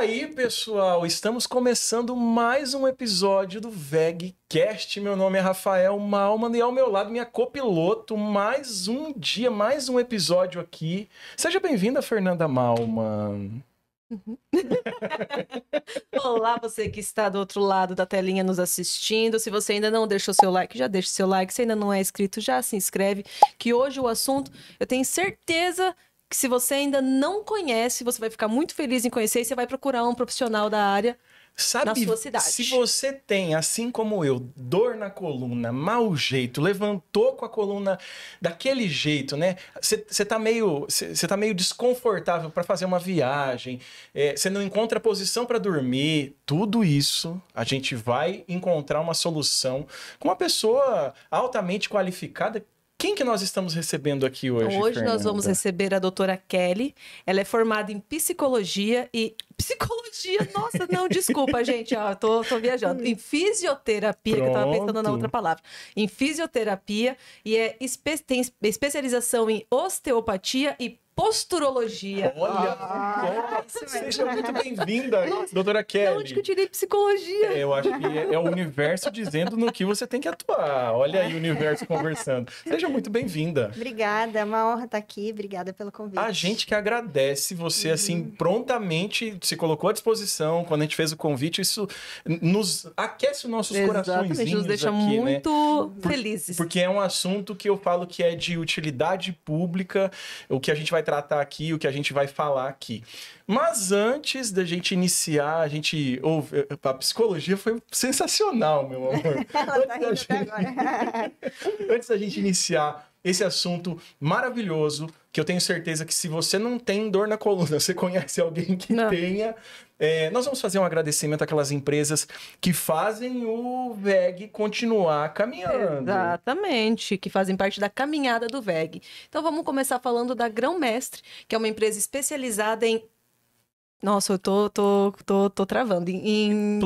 aí, pessoal, estamos começando mais um episódio do VegCast. Meu nome é Rafael Malman e ao meu lado minha copiloto. Mais um dia, mais um episódio aqui. Seja bem-vinda, Fernanda Malman. Olá, você que está do outro lado da telinha nos assistindo. Se você ainda não deixou seu like, já deixa seu like. Se ainda não é inscrito, já se inscreve. Que hoje o assunto, eu tenho certeza que se você ainda não conhece, você vai ficar muito feliz em conhecer e você vai procurar um profissional da área na sua cidade. Se você tem, assim como eu, dor na coluna, mau jeito, levantou com a coluna daquele jeito, né? Você tá meio desconfortável para fazer uma viagem, você não encontra posição para dormir, tudo isso a gente vai encontrar uma solução com uma pessoa altamente qualificada. Quem que nós estamos recebendo aqui hoje, Hoje Fernanda? nós vamos receber a doutora Kelly. Ela é formada em psicologia e... Psicologia? Nossa, não, desculpa, gente. Ó, tô viajando. Em fisioterapia, que eu tava pensando na outra palavra. Em fisioterapia e tem especialização em osteopatia e posturologia. Olha, seja muito bem-vinda, doutora Kelly. De onde que eu tirei psicologia? Eu acho que é o universo dizendo no que você tem que atuar. Olha aí o universo conversando. Seja muito bem-vinda. Obrigada, é uma honra estar aqui. Obrigada pelo convite. A gente que agradece você, assim, prontamente se colocou à disposição. Quando a gente fez o convite, isso nos aquece os nossos coraçõezinhos, nos deixa aqui, muito felizes. Porque é um assunto que eu falo que é de utilidade pública, o que a gente vai tratar aqui, o que a gente vai falar aqui. Mas antes da gente iniciar, a gente ouve... A psicologia foi sensacional, meu amor. Antes da gente iniciar esse assunto maravilhoso, que eu tenho certeza que se você não tem dor na coluna, você conhece alguém que tenha... nós vamos fazer um agradecimento àquelas empresas que fazem o VEG continuar caminhando. Exatamente, que fazem parte da caminhada do VEG. Então vamos começar falando da Grão Mestre, que é uma empresa especializada em... Nossa, eu tô travando. Em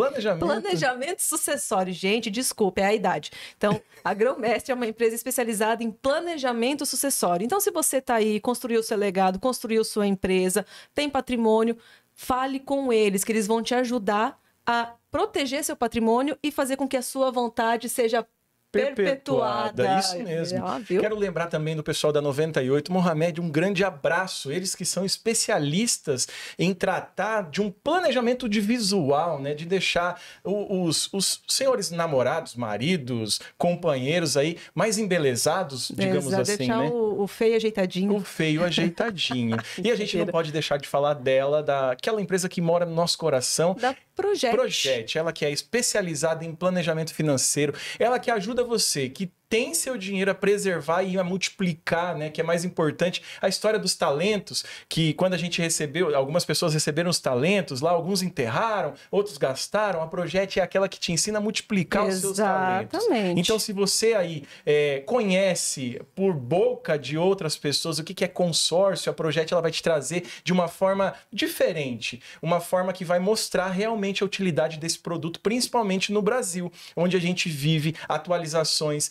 planejamento sucessório. Gente, desculpa, é a idade. Então, a Grão Mestre é uma empresa especializada em planejamento sucessório. Então, se você está aí, construiu seu legado, construiu sua empresa, tem patrimônio, fale com eles, que eles vão te ajudar a proteger seu patrimônio e fazer com que a sua vontade seja perpetuada. Isso mesmo. Quero lembrar também do pessoal da 98. Mohamed, um grande abraço. Eles que são especialistas em tratar de um planejamento de visual, né? De deixar os senhores namorados, maridos, companheiros aí mais embelezados, digamos assim, deixar, né? O feio ajeitadinho. O feio ajeitadinho. E a gente não pode deixar de falar dela, daquela empresa que mora no nosso coração. Da Projet. Ela que é especializada em planejamento financeiro, ela que ajuda você que tem seu dinheiro a preservar e a multiplicar, né? Que é mais importante. A história dos talentos, que quando a gente recebeu, algumas pessoas receberam os talentos lá, alguns enterraram, outros gastaram. A Projet é aquela que te ensina a multiplicar os seus talentos. Então, se você aí conhece por boca de outras pessoas o que é consórcio, a Projet ela vai te trazer de uma forma diferente, uma forma que vai mostrar realmente a utilidade desse produto, principalmente no Brasil, onde a gente vive atualizações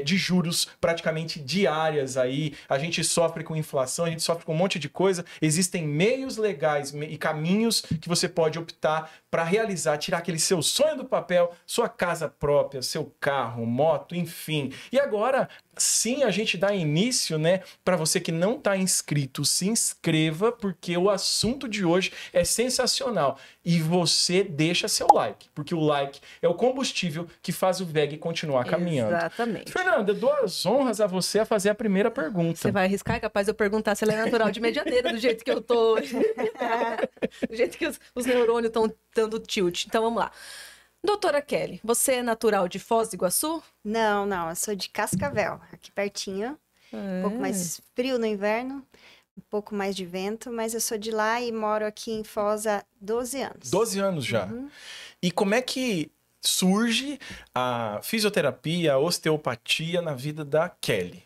de juros praticamente diárias aí, a gente sofre com inflação, a gente sofre com um monte de coisa, existem meios legais e caminhos que você pode optar para realizar, tirar aquele seu sonho do papel, sua casa própria, seu carro, moto, enfim. E agora, sim, a gente dá início, né? Para você que não está inscrito, se inscreva, porque o assunto de hoje é sensacional. E você deixa seu like, porque o like é o combustível que faz o VEG continuar caminhando. Exatamente. Fernanda, eu dou as honras a você a fazer a primeira pergunta. Você vai arriscar? É capaz de eu perguntar se ela é natural de Medianeira, do jeito que eu tô hoje. Do jeito que os neurônios estão dando tilt. Então, vamos lá. Doutora Kelly, você é natural de Foz do Iguaçu? Não, eu sou de Cascavel, aqui pertinho. Um pouco mais frio no inverno, um pouco mais de vento, mas eu sou de lá e moro aqui em Foz há 12 anos. 12 anos já. Uhum. E como é que surge a fisioterapia, a osteopatia na vida da Kelly?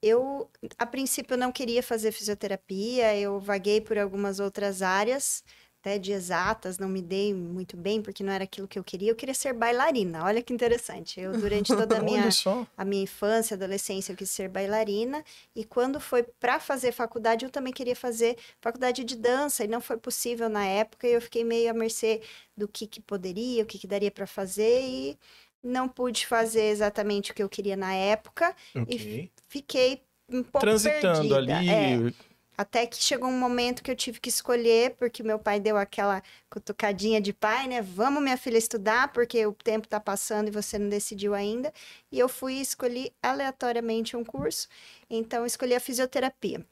Eu, a princípio, não queria fazer fisioterapia, eu vaguei por algumas outras áreas, até de exatas, não me dei muito bem, porque não era aquilo que eu queria ser bailarina, olha que interessante, eu durante toda a minha infância, adolescência, eu quis ser bailarina, e quando foi para fazer faculdade, eu também queria fazer faculdade de dança, e não foi possível na época, e eu fiquei meio à mercê do que poderia, o que daria para fazer, e não pude fazer exatamente o que eu queria na época, e fiquei um pouco transitando perdida. ali. Até que chegou um momento que eu tive que escolher, porque meu pai deu aquela cutucadinha de pai, né? Vamos, minha filha, estudar, porque o tempo tá passando e você não decidiu ainda. E eu fui e escolhi aleatoriamente um curso, então eu escolhi a fisioterapia.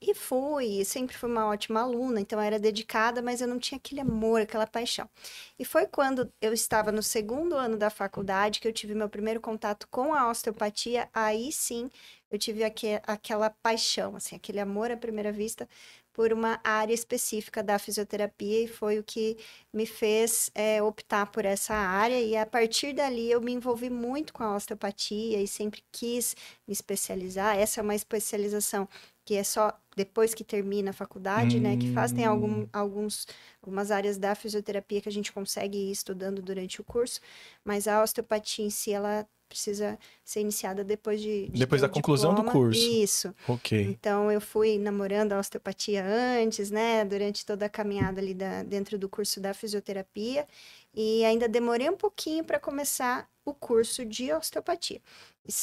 E sempre fui uma ótima aluna, então eu era dedicada, mas eu não tinha aquele amor, aquela paixão. E foi quando eu estava no 2º ano da faculdade que eu tive meu primeiro contato com a osteopatia, aí sim eu tive aquela paixão, assim, aquele amor à primeira vista por uma área específica da fisioterapia e foi o que me fez optar por essa área e a partir dali eu me envolvi muito com a osteopatia e sempre quis me especializar. Essa é uma especialização que é só depois que termina a faculdade, né, que faz, tem algumas áreas da fisioterapia que a gente consegue ir estudando durante o curso, mas a osteopatia em si, ela precisa ser iniciada depois depois da conclusão do curso. Isso. Ok. Então, eu fui namorando a osteopatia antes, né, durante toda a caminhada ali dentro do curso da fisioterapia, e ainda demorei um pouquinho para começar o curso de osteopatia. E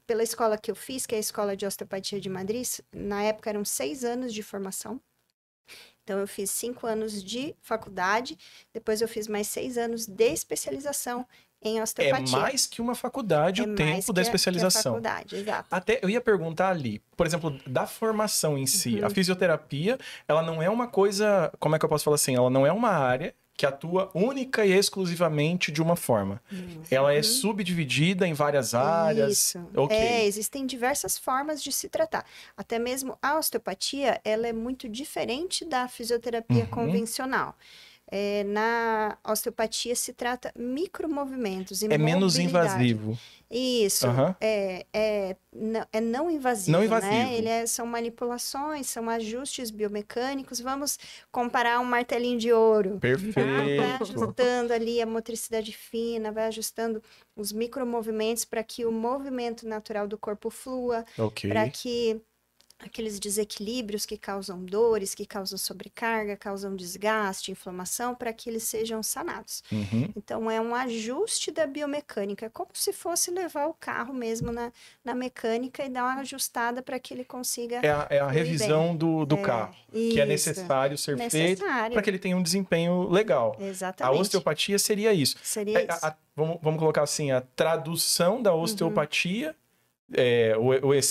pela escola que eu fiz, que é a Escola de Osteopatia de Madrid, na época eram 6 anos de formação. Então, eu fiz 5 anos de faculdade, depois eu fiz mais 6 anos de especialização em osteopatia. É mais que uma faculdade o tempo da especialização. Que a faculdade, exato. Até eu ia perguntar ali, por exemplo, da formação em si, a fisioterapia, ela não é uma coisa, como é que eu posso falar assim? Ela não é uma área que atua única e exclusivamente de uma forma. Ela é subdividida em várias áreas. Isso. Okay. Existem diversas formas de se tratar. Até mesmo a osteopatia, ela é muito diferente da fisioterapia convencional. Na osteopatia se trata micromovimentos e menos invasivo. Isso, é não invasivo, não invasivo. Né? São manipulações, são ajustes biomecânicos. Vamos comparar um martelinho de ouro. Perfeito. Vai ajustando ali a motricidade fina, vai ajustando os micromovimentos para que o movimento natural do corpo flua, para que aqueles desequilíbrios que causam dores, que causam sobrecarga, causam desgaste, inflamação, para que eles sejam sanados. Então, é um ajuste da biomecânica, é como se fosse levar o carro mesmo na mecânica e dar uma ajustada para que ele consiga... É a revisão do carro, que é necessário ser feito para que ele tenha um desempenho legal. Exatamente. A osteopatia seria isso. Seria isso. Vamos colocar assim, a tradução da osteopatia...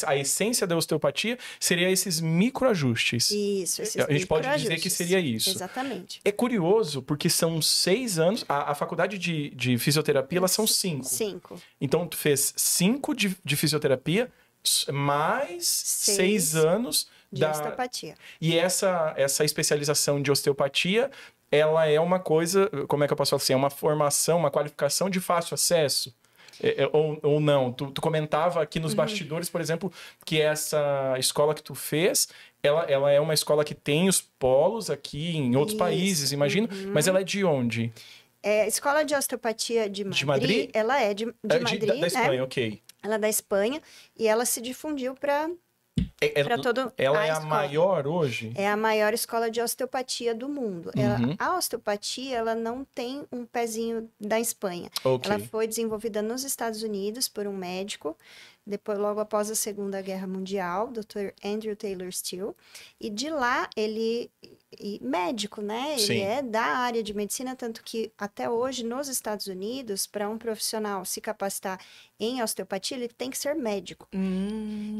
a essência da osteopatia seria esses microajustes. Isso, esses a gente pode dizer que seria isso. Exatamente. É curioso, porque são 6 anos, a faculdade de fisioterapia, elas são 5. 5. Então, tu fez 5 de fisioterapia, mais 6 anos de osteopatia. E essa especialização de osteopatia, ela é uma coisa, como é que eu posso falar assim, é uma formação, uma qualificação de fácil acesso? Ou não? Tu comentava aqui nos bastidores, por exemplo, que essa escola que tu fez, ela é uma escola que tem os polos aqui em outros países, imagino, mas ela é de onde? A Escola de Osteopatia de Madrid? Ela é de Madrid, da Espanha, né? ok. Ela é da Espanha e ela se difundiu para todo ela é a maior hoje? É a maior escola de osteopatia do mundo. A osteopatia, ela não tem um pezinho da Espanha. Ela foi desenvolvida nos Estados Unidos por um médico, depois, logo após a Segunda Guerra Mundial, Dr. Andrew Taylor Still. E de lá, médico, né? Ele é da área de medicina, tanto que até hoje, nos Estados Unidos, para um profissional se capacitar em osteopatia, ele tem que ser médico.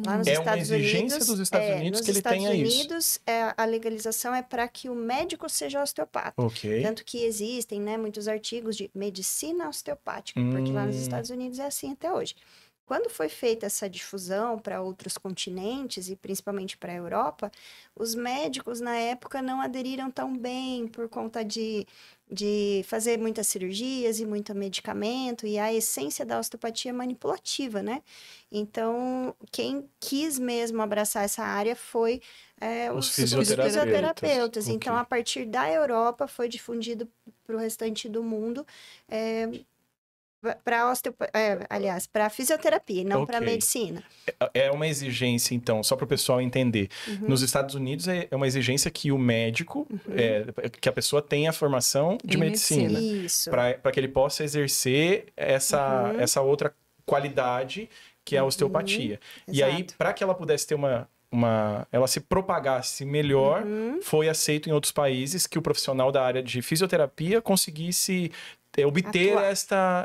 Lá nos Estados uma exigência Unidos, dos Estados Unidos que ele tenha isso. Nos Estados Unidos, a legalização é para que o médico seja osteopata. Tanto que existem, né, muitos artigos de medicina osteopática, porque lá nos Estados Unidos é assim até hoje. quando foi feita essa difusão para outros continentes e principalmente para a Europa, os médicos na época não aderiram tão bem por conta de fazer muitas cirurgias e muito medicamento, e a essência da osteopatia é manipulativa, né? Então, quem quis mesmo abraçar essa área foi Os os fisioterapeutas. fisioterapeutas. Então, a partir da Europa, foi difundido para o restante do mundo, para fisioterapia, não para medicina. É uma exigência, então, só para o pessoal entender. Nos Estados Unidos é uma exigência que o médico, que a pessoa tenha a formação de medicina. Isso. Para que ele possa exercer essa outra qualidade que é a osteopatia. E aí, para que ela pudesse ter ela se propagasse melhor, foi aceito em outros países que o profissional da área de fisioterapia conseguisse obter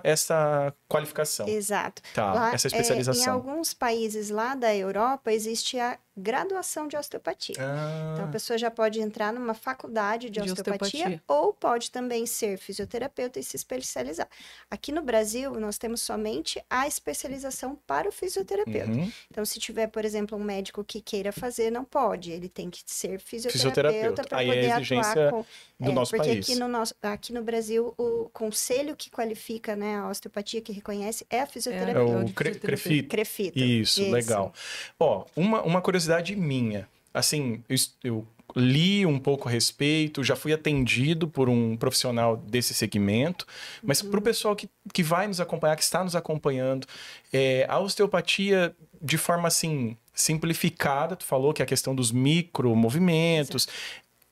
essa qualificação. Exato. Tá, lá, essa especialização. Em alguns países lá da Europa, existe a graduação de osteopatia. Então, a pessoa já pode entrar numa faculdade de osteopatia ou pode também ser fisioterapeuta e se especializar. Aqui no Brasil, nós temos somente a especialização para o fisioterapeuta. Então, se tiver, por exemplo, um médico que queira fazer, não pode. Ele tem que ser fisioterapeuta para poder atuar do nosso país. Porque aqui no Brasil, o conselho que qualifica, né, a osteopatia, que reconhece, é a fisioterapia. É o CREFITO. Isso, legal. Ó, uma curiosidade minha. Assim, eu li um pouco a respeito, já fui atendido por um profissional desse segmento, mas para o pessoal que vai nos acompanhar, que está nos acompanhando, a osteopatia, de forma assim, simplificada, tu falou que é a questão dos micromovimentos.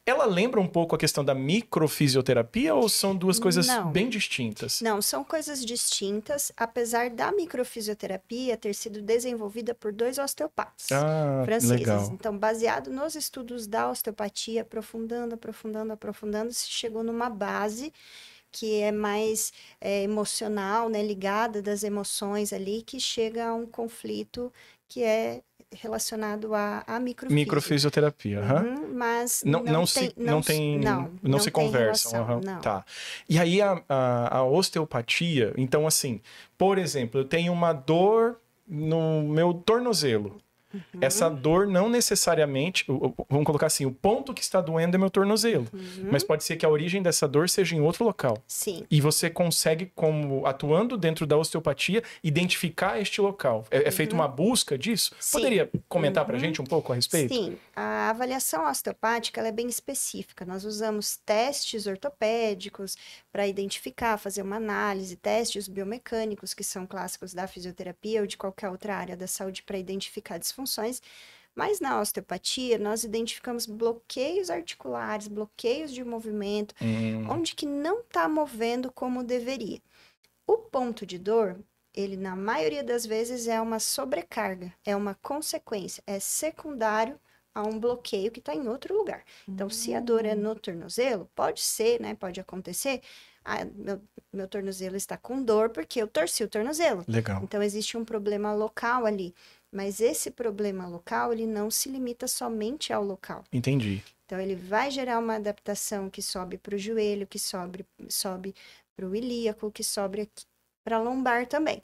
Ela lembra um pouco a questão da microfisioterapia ou são duas coisas bem distintas? Não, são coisas distintas, apesar da microfisioterapia ter sido desenvolvida por 2 osteopatas franceses. Legal. Então, baseado nos estudos da osteopatia, aprofundando, se chegou numa base que é mais emocional, né, ligada das emoções ali, que chega a um conflito que é relacionado à microfisioterapia. Mas não se conversam. Não. Tá. E aí a osteopatia, então assim, por exemplo, eu tenho uma dor no meu tornozelo. Essa dor não necessariamente, vamos colocar assim, o ponto que está doendo é meu tornozelo, mas pode ser que a origem dessa dor seja em outro local. Sim. E você consegue, atuando dentro da osteopatia, identificar este local. É feita uma busca disso? Sim. Poderia comentar pra gente um pouco a respeito? Sim. A avaliação osteopática ela é bem específica. Nós usamos testes ortopédicos para identificar, fazer uma análise, testes biomecânicos, que são clássicos da fisioterapia ou de qualquer outra área da saúde, para identificar disfunções. Mas na osteopatia, nós identificamos bloqueios articulares, bloqueios de movimento, onde que não está movendo como deveria. O ponto de dor, ele na maioria das vezes é uma sobrecarga, é uma consequência, é secundário a um bloqueio que está em outro lugar. Então, se a dor é no tornozelo, pode ser, né? Pode acontecer. Meu tornozelo está com dor porque eu torci o tornozelo. Legal. Então, existe um problema local ali. Mas esse problema local, ele não se limita somente ao local. Entendi. Então, ele vai gerar uma adaptação que sobe para o joelho, que sobe para o ilíaco, que sobe para a lombar também.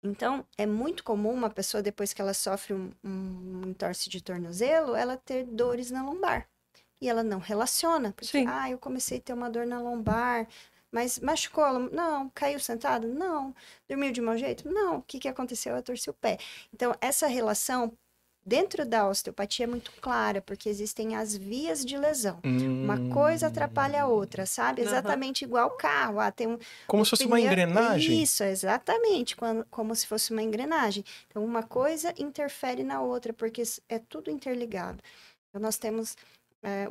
Então, é muito comum uma pessoa, depois que ela sofre um entorse de tornozelo, ela ter dores na lombar. E ela não relaciona. Porque, eu comecei a ter uma dor na lombar, mas machucou ela? Não. Caiu sentado? Não. Dormiu de mau jeito? Não. O que aconteceu? Eu torci o pé. Então, essa relação dentro da osteopatia é muito clara, porque existem as vias de lesão. Uma coisa atrapalha a outra, sabe? Exatamente igual o carro. Tem como se fosse uma engrenagem? Isso, exatamente. Como se fosse uma engrenagem. Então, uma coisa interfere na outra, porque é tudo interligado. Então, nós temos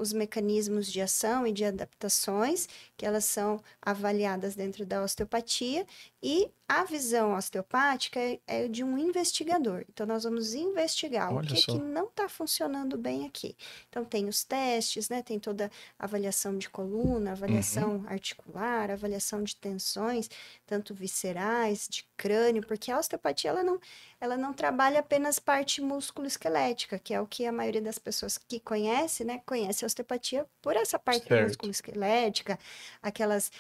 os mecanismos de ação e de adaptações, que elas são avaliadas dentro da osteopatia, e a visão osteopática é de um investigador. Então, nós vamos investigar o que não está funcionando bem aqui. Então, tem os testes, né? Tem toda a avaliação de coluna, avaliação articular, avaliação de tensões, tanto viscerais, de crânio, porque a osteopatia, ela não trabalha apenas parte músculo-esquelética, que é o que a maioria das pessoas que conhece, né? Conhece a osteopatia por essa parte músculo-esquelética, aquelas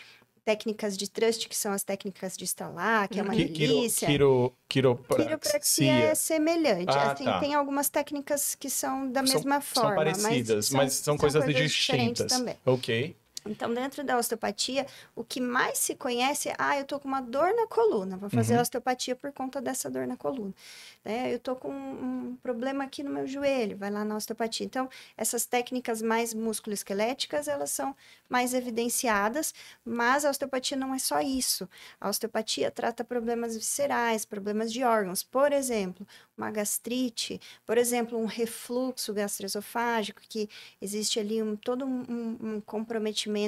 técnicas de thrust, que são as técnicas de estalar, que é uma delícia. Quiropraxia é semelhante. Assim, tá. tem algumas técnicas que são da mesma forma. São parecidas, mas são coisas distintas também. Ok. Então, dentro da osteopatia, o que mais se conhece é, eu tô com uma dor na coluna, vou fazer osteopatia por conta dessa dor na coluna. Eu tô com um problema aqui no meu joelho, vai lá na osteopatia. Então, essas técnicas mais musculoesqueléticas, elas são mais evidenciadas, mas a osteopatia não é só isso. A osteopatia trata problemas viscerais, problemas de órgãos. Por exemplo, uma gastrite, por exemplo, um refluxo gastroesofágico, que existe ali todo um comprometimento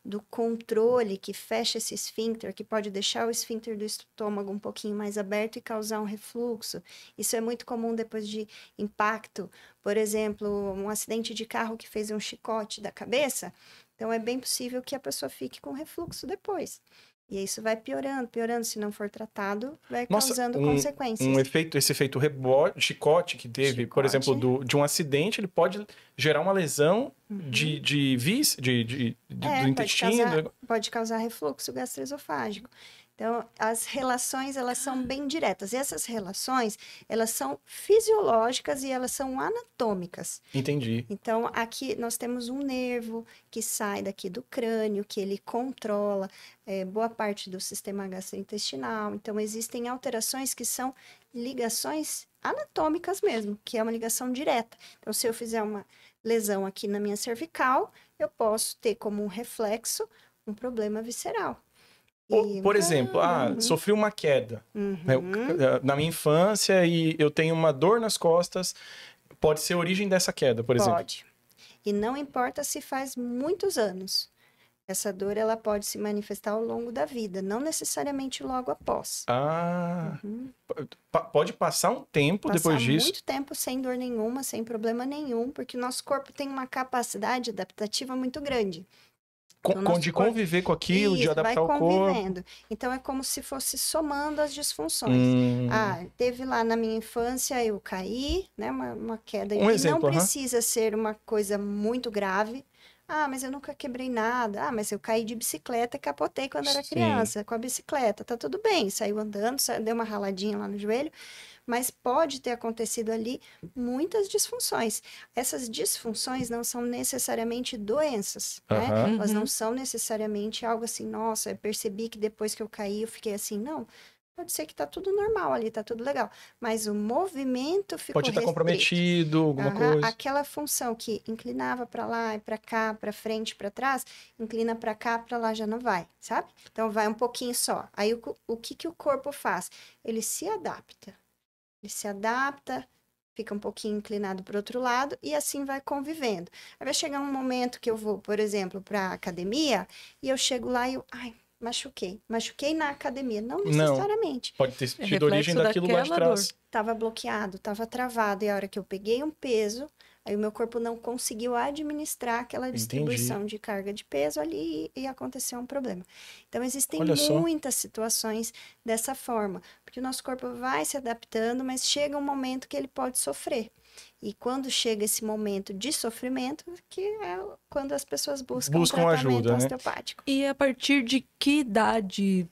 do controle que fecha esse esfíncter, que pode deixar o esfíncter do estômago um pouquinho mais aberto e causar um refluxo. Isso é muito comum depois de impacto. Por exemplo, um acidente de carro que fez um chicote da cabeça. Então, é bem possível que a pessoa fique com refluxo depois. E isso vai piorando, se não for tratado, vai causando consequências. Esse efeito rebote, chicote que teve, por exemplo, de um acidente, ele pode gerar uma lesão do intestino. Pode causar refluxo gastroesofágico. Então, as relações, elas são bem diretas. E essas relações, elas são fisiológicas e elas são anatômicas. Entendi. Então, aqui nós temos um nervo que sai daqui do crânio, que ele controla boa parte do sistema gastrointestinal. Então, existem alterações que são ligações anatômicas mesmo, que é uma ligação direta. Então, se eu fizer uma lesão aqui na minha cervical, eu posso ter como um reflexo um problema visceral. Por exemplo, sofri uma queda na minha infância e eu tenho uma dor nas costas. Pode ser a origem dessa queda, por exemplo? Pode. E não importa se faz muitos anos. Essa dor, ela pode se manifestar ao longo da vida, não necessariamente logo após. Pode passar um tempo depois disso? Muito tempo sem dor nenhuma, sem problema nenhum, porque o nosso corpo tem uma capacidade adaptativa muito grande. De conviver com aquilo, de adaptar o corpo. Então, é como se fosse somando as disfunções. Teve lá na minha infância, eu caí, né? Uma queda. Não precisa ser uma coisa muito grave. Mas eu nunca quebrei nada. Mas eu caí de bicicleta e capotei quando era criança, com a bicicleta. Tá tudo bem, saiu andando, deu uma raladinha lá no joelho. Mas pode ter acontecido ali muitas disfunções. Essas disfunções não são necessariamente doenças, né? Elas não são necessariamente algo assim, nossa, eu percebi que depois que eu caí eu fiquei assim. Não, pode ser que tá tudo normal ali, tá tudo legal. Mas o movimento ficou pode estar comprometido, alguma coisa. Aquela função que inclinava para lá e para cá, para frente, para trás, inclina para cá, para lá já não vai, sabe? Então vai um pouquinho só. Aí o que o corpo faz? Ele se adapta. Ele se adapta, fica um pouquinho inclinado para o outro lado e assim vai convivendo. Aí vai chegar um momento que eu vou, por exemplo, para a academia e eu chego lá e eu, machuquei na academia. Não necessariamente. Pode ter tido origem daquilo lá de trás. Estava bloqueado, estava travado. E a hora que eu peguei um peso, aí o meu corpo não conseguiu administrar aquela distribuição de carga de peso ali e aconteceu um problema. Então, existem muitas situações dessa forma. Porque o nosso corpo vai se adaptando, mas chega um momento que ele pode sofrer. E quando chega esse momento de sofrimento, que é quando as pessoas buscam um tratamento ajuda, osteopático. E a partir de que idade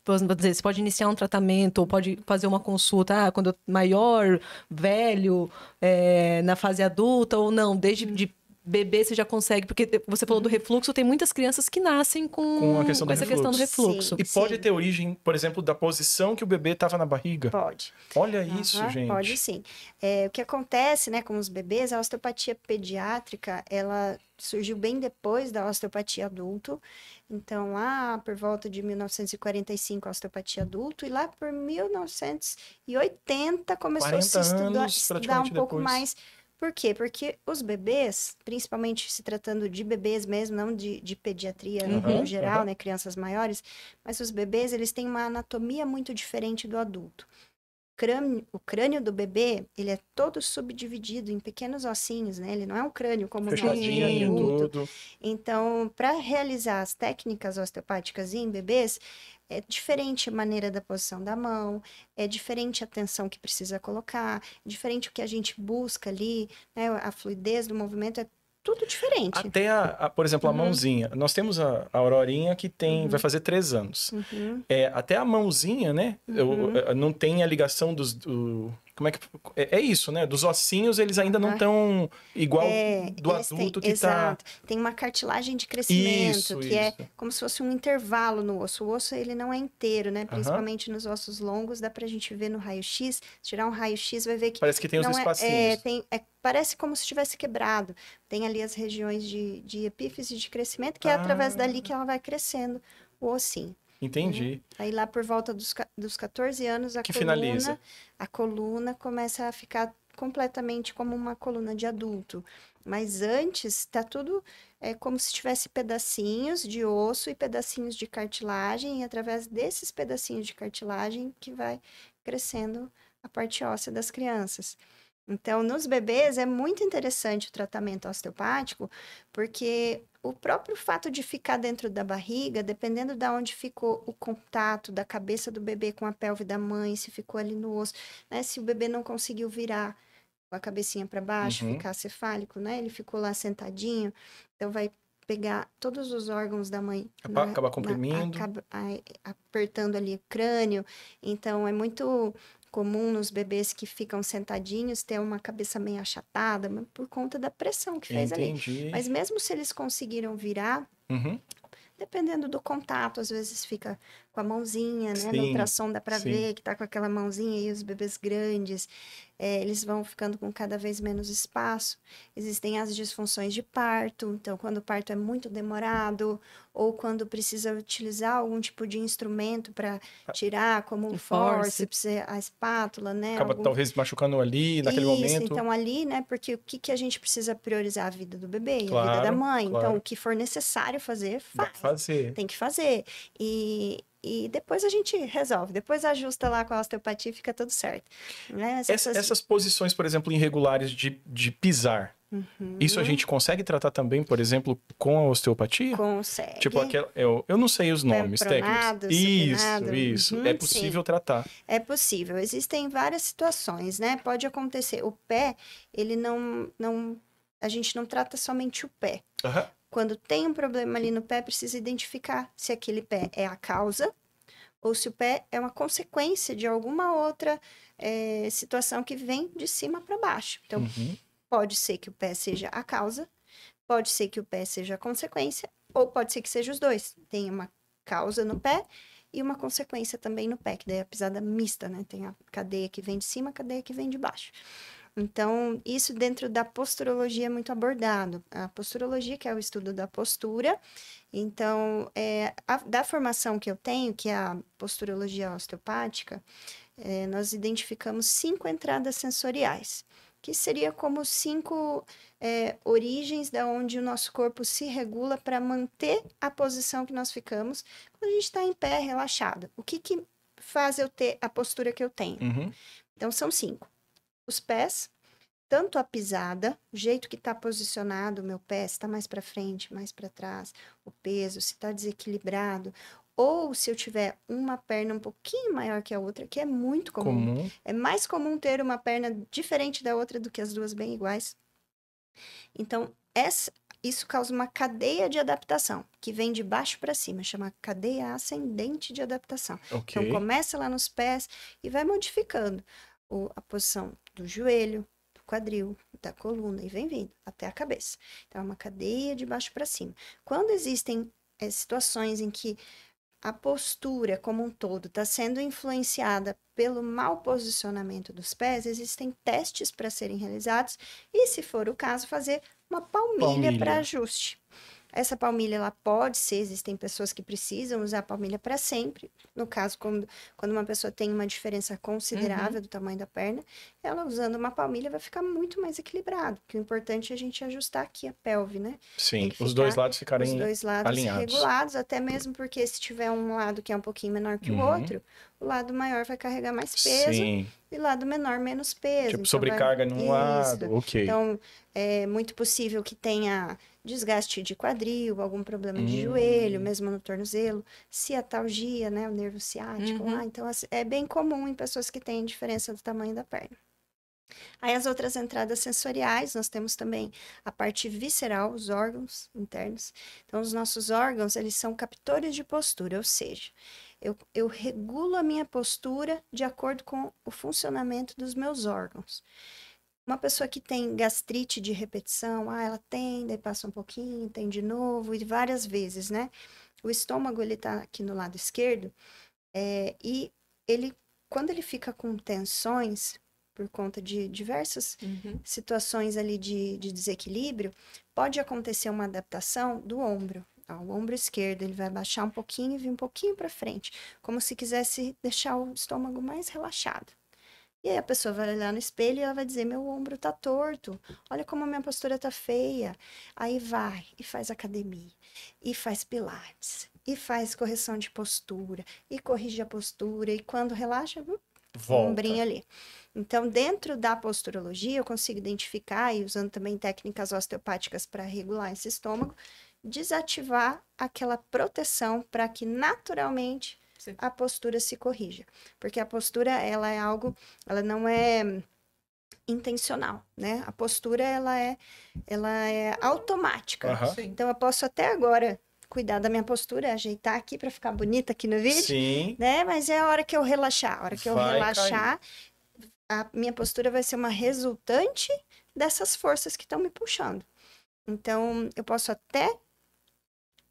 você pode iniciar um tratamento ou pode fazer uma consulta quando maior, velho, na fase adulta ou não? Desde de bebê você já consegue, porque você falou do refluxo, tem muitas crianças que nascem com essa questão do refluxo. E pode ter origem, por exemplo, da posição que o bebê estava na barriga? Pode. Olha isso, gente. Pode sim. O que acontece, né, com os bebês, a osteopatia pediátrica, ela surgiu bem depois da osteopatia adulto. Então, lá por volta de 1945, a osteopatia adulto, e lá por 1980 começou a se estudar um pouco mais. Por quê? Porque os bebês, principalmente se tratando de bebês mesmo, não de pediatria no geral, né, crianças maiores, mas os bebês, eles têm uma anatomia muito diferente do adulto. O crânio do bebê, ele é todo subdividido em pequenos ossinhos, né? Ele não é um crânio como o nosso de adulto. Então, para realizar as técnicas osteopáticas em bebês, é diferente a maneira da posição da mão, é diferente a tensão que precisa colocar, é diferente o que a gente busca ali, né? A fluidez do movimento é tudo diferente. Até, por exemplo, a mãozinha. Nós temos a Aurorinha que tem, vai fazer 3 anos. Até a mãozinha, né? Não tem a ligação como é que... É isso, né? Dos ossinhos, eles ainda não estão igual do adulto que exato. Tem uma cartilagem de crescimento, que é como se fosse um intervalo no osso. O osso, ele não é inteiro, né? Principalmente nos ossos longos, dá pra gente ver no raio-x. Se tirar um raio-x, vai ver que... Parece que tem os espacinhos. Parece como se tivesse quebrado. Tem ali as regiões de epífise de crescimento, que é através dali que ela vai crescendo o ossinho. Entendi. Aí lá por volta dos 14 anos, a coluna começa a ficar completamente como uma coluna de adulto. Mas antes, tá tudo como se tivesse pedacinhos de osso e pedacinhos de cartilagem, e através desses pedacinhos de cartilagem que vai crescendo a parte óssea das crianças. Então, nos bebês é muito interessante o tratamento osteopático, porque o próprio fato de ficar dentro da barriga, dependendo de onde ficou o contato da cabeça do bebê com a pelve da mãe, se ficou ali no osso, né? Se o bebê não conseguiu virar com a cabecinha para baixo, ficar cefálico, né? Ele ficou lá sentadinho, então vai pegar todos os órgãos da mãe. Acaba comprimindo. Apertando ali o crânio. Então, é muito comum nos bebês que ficam sentadinhos ter uma cabeça meio achatada, por conta da pressão que fez ali. Mas mesmo se eles conseguiram virar, dependendo do contato, às vezes fica com a mãozinha, né? No ultrassom dá pra ver que tá com aquela mãozinha, e os bebês grandes, eles vão ficando com cada vez menos espaço. Existem as disfunções de parto, então quando o parto é muito demorado, ou quando precisa utilizar algum tipo de instrumento para tirar, como o fórceps, a espátula, né? Acaba talvez machucando ali, naquele momento. Então ali, né? Porque o que a gente precisa priorizar? A vida do bebê e a vida da mãe. Claro. Então, o que for necessário fazer, faz. Tem que fazer. E depois a gente resolve. Depois ajusta lá com a osteopatia e fica tudo certo. Né? Essas posições, por exemplo, irregulares de pisar, isso a gente consegue tratar também, por exemplo, com a osteopatia? Consegue. Tipo, eu não sei os nomes técnicos. Isso. É possível tratar. É possível. Existem várias situações, né? Pode acontecer. O pé, ele não... A gente não trata somente o pé. Quando tem um problema ali no pé, precisa identificar se aquele pé é a causa ou se o pé é uma consequência de alguma outra situação que vem de cima para baixo. Então, pode ser que o pé seja a causa, pode ser que o pé seja a consequência, ou pode ser que seja os dois. Tem uma causa no pé e uma consequência também no pé, que daí é a pisada mista, né? Tem a cadeia que vem de cima, a cadeia que vem de baixo. Então, isso dentro da posturologia é muito abordado. A posturologia, que é o estudo da postura. Então, da formação que eu tenho, que é a posturologia osteopática, nós identificamos 5 entradas sensoriais, que seria como 5 origens da onde o nosso corpo se regula para manter a posição que nós ficamos quando a gente está em pé, relaxado. O que faz eu ter a postura que eu tenho? Então, são 5. Os pés, tanto a pisada, o jeito que está posicionado o meu pé, se está mais para frente, mais para trás, o peso, se está desequilibrado, ou se eu tiver uma perna um pouquinho maior que a outra, que é muito comum. É mais comum ter uma perna diferente da outra do que as duas bem iguais. Então, isso causa uma cadeia de adaptação, que vem de baixo para cima, chama cadeia ascendente de adaptação. Então, começa lá nos pés e vai modificando a posição do joelho, do quadril, da coluna, e vem vindo até a cabeça. Então, é uma cadeia de baixo para cima. Quando existem situações em que a postura como um todo está sendo influenciada pelo mau posicionamento dos pés, existem testes para serem realizados e, se for o caso, fazer uma palmilha para ajuste. Essa palmilha, ela pode ser, existem pessoas que precisam usar a palmilha para sempre. No caso, quando uma pessoa tem uma diferença considerável do tamanho da perna, ela usando uma palmilha vai ficar muito mais equilibrado. Porque o importante é a gente ajustar aqui a pelve, né? Sim, os dois lados ficarem alinhados. Os dois lados regulados, até mesmo porque se tiver um lado que é um pouquinho menor que o outro, o lado maior vai carregar mais peso e o lado menor menos peso. Tipo, então, sobrecarga num lado, Então, é muito possível que tenha desgaste de quadril, algum problema de joelho, mesmo no tornozelo, ciatalgia, né, o nervo ciático lá. Então, é bem comum em pessoas que têm diferença do tamanho da perna. Aí as outras entradas sensoriais, nós temos também a parte visceral, os órgãos internos. Então, os nossos órgãos, eles são captores de postura, ou seja, eu regulo a minha postura de acordo com o funcionamento dos meus órgãos. Uma pessoa que tem gastrite de repetição, ela tem, daí passa um pouquinho, tem de novo, e várias vezes, né? O estômago, ele tá aqui no lado esquerdo, e ele, quando ele fica com tensões, por conta de diversas situações ali de desequilíbrio, pode acontecer uma adaptação do ombro. O ombro esquerdo, ele vai baixar um pouquinho e vir um pouquinho para frente, como se quisesse deixar o estômago mais relaxado. E aí a pessoa vai olhar no espelho e ela vai dizer, meu ombro tá torto, olha como a minha postura tá feia. Aí vai e faz academia, e faz pilates, e faz correção de postura, e corrige a postura, e quando relaxa, volta. Ombrinho ali. Então, dentro da posturologia, eu consigo identificar, e usando também técnicas osteopáticas para regular esse estômago, desativar aquela proteção para que naturalmente a postura se corrija. Porque a postura, ela é algo, ela não é intencional, né? A postura, ela é automática. Então, eu posso até agora cuidar da minha postura, ajeitar aqui para ficar bonita aqui no vídeo, sim, né? Mas é a hora que eu relaxar. A hora que eu relaxar, a minha postura vai ser uma resultante dessas forças que estão me puxando. Então, eu posso até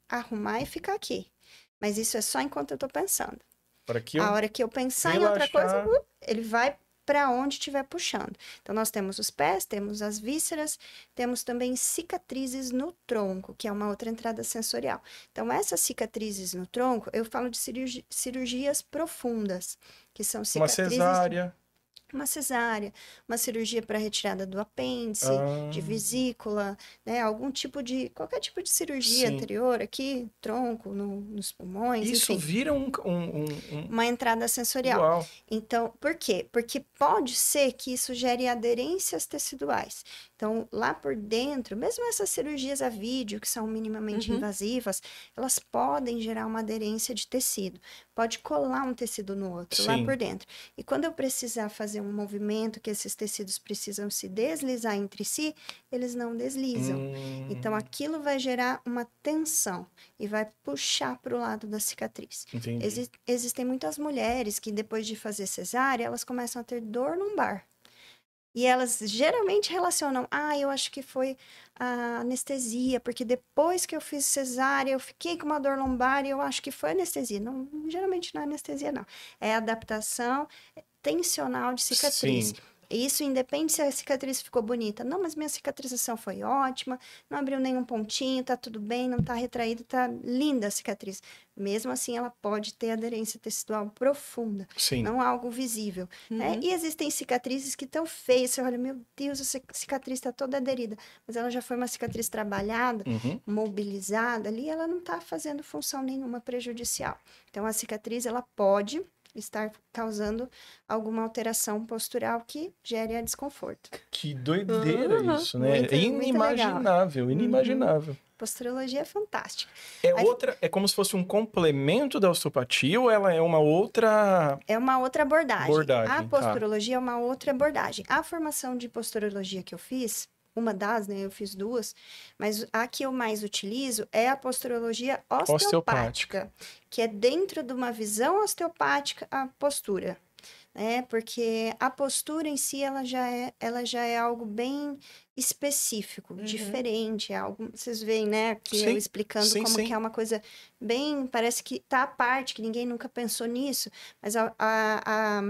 arrumar e ficar aqui. Mas isso é só enquanto eu tô pensando. A hora que eu pensar em outra coisa, ele vai para onde estiver puxando. Então, nós temos os pés, temos as vísceras, temos também cicatrizes no tronco, que é uma outra entrada sensorial. Então, essas cicatrizes no tronco, eu falo de cirurgias profundas, que são cicatrizes... Uma cesárea, uma cirurgia para retirada do apêndice, de vesícula, né? Qualquer tipo de cirurgia anterior aqui, tronco, nos pulmões, isso enfim. Vira uma entrada sensorial. Uau. Então, por quê? Porque pode ser que isso gere aderências teciduais. Então, lá por dentro, mesmo essas cirurgias a vídeo, que são minimamente invasivas, elas podem gerar uma aderência de tecido. Pode colar um tecido no outro, lá por dentro. E quando eu precisar fazer um movimento que esses tecidos precisam se deslizar entre si, eles não deslizam. Então, aquilo vai gerar uma tensão e vai puxar para o lado da cicatriz. Existem muitas mulheres que, depois de fazer cesárea, elas começam a ter dor lombar. E elas geralmente relacionam, eu acho que foi a anestesia, porque depois que eu fiz cesárea, eu fiquei com uma dor lombar e eu acho que foi anestesia. Não, geralmente não é anestesia, não. É adaptação tensional de cicatriz. Sim. Isso independe se a cicatriz ficou bonita. Não, mas minha cicatrização foi ótima, não abriu nenhum pontinho, tá tudo bem, não tá retraído, tá linda a cicatriz. Mesmo assim, ela pode ter aderência tecidual profunda, não algo visível. Né? E existem cicatrizes que estão feias, você olha, meu Deus, essa cicatriz está toda aderida, mas ela já foi uma cicatriz trabalhada, mobilizada ali, ela não está fazendo função nenhuma prejudicial. Então, a cicatriz, ela pode estar causando alguma alteração postural que gere a desconforto. Que doideira isso, né? É inimaginável, inimaginável. Posturologia é fantástica. É como se fosse um complemento da osteopatia ou ela é uma outra... É uma outra abordagem. A posturologia é uma outra abordagem. A formação de posturologia que eu fiz, uma das, né? Eu fiz duas, mas a que eu mais utilizo é a posturologia osteopática, que é dentro de uma visão osteopática a postura, né? Porque a postura em si, ela já é algo bem específico, diferente, é algo, vocês veem, né, aqui eu explicando como que é uma coisa bem, parece que tá à parte, que ninguém nunca pensou nisso, mas a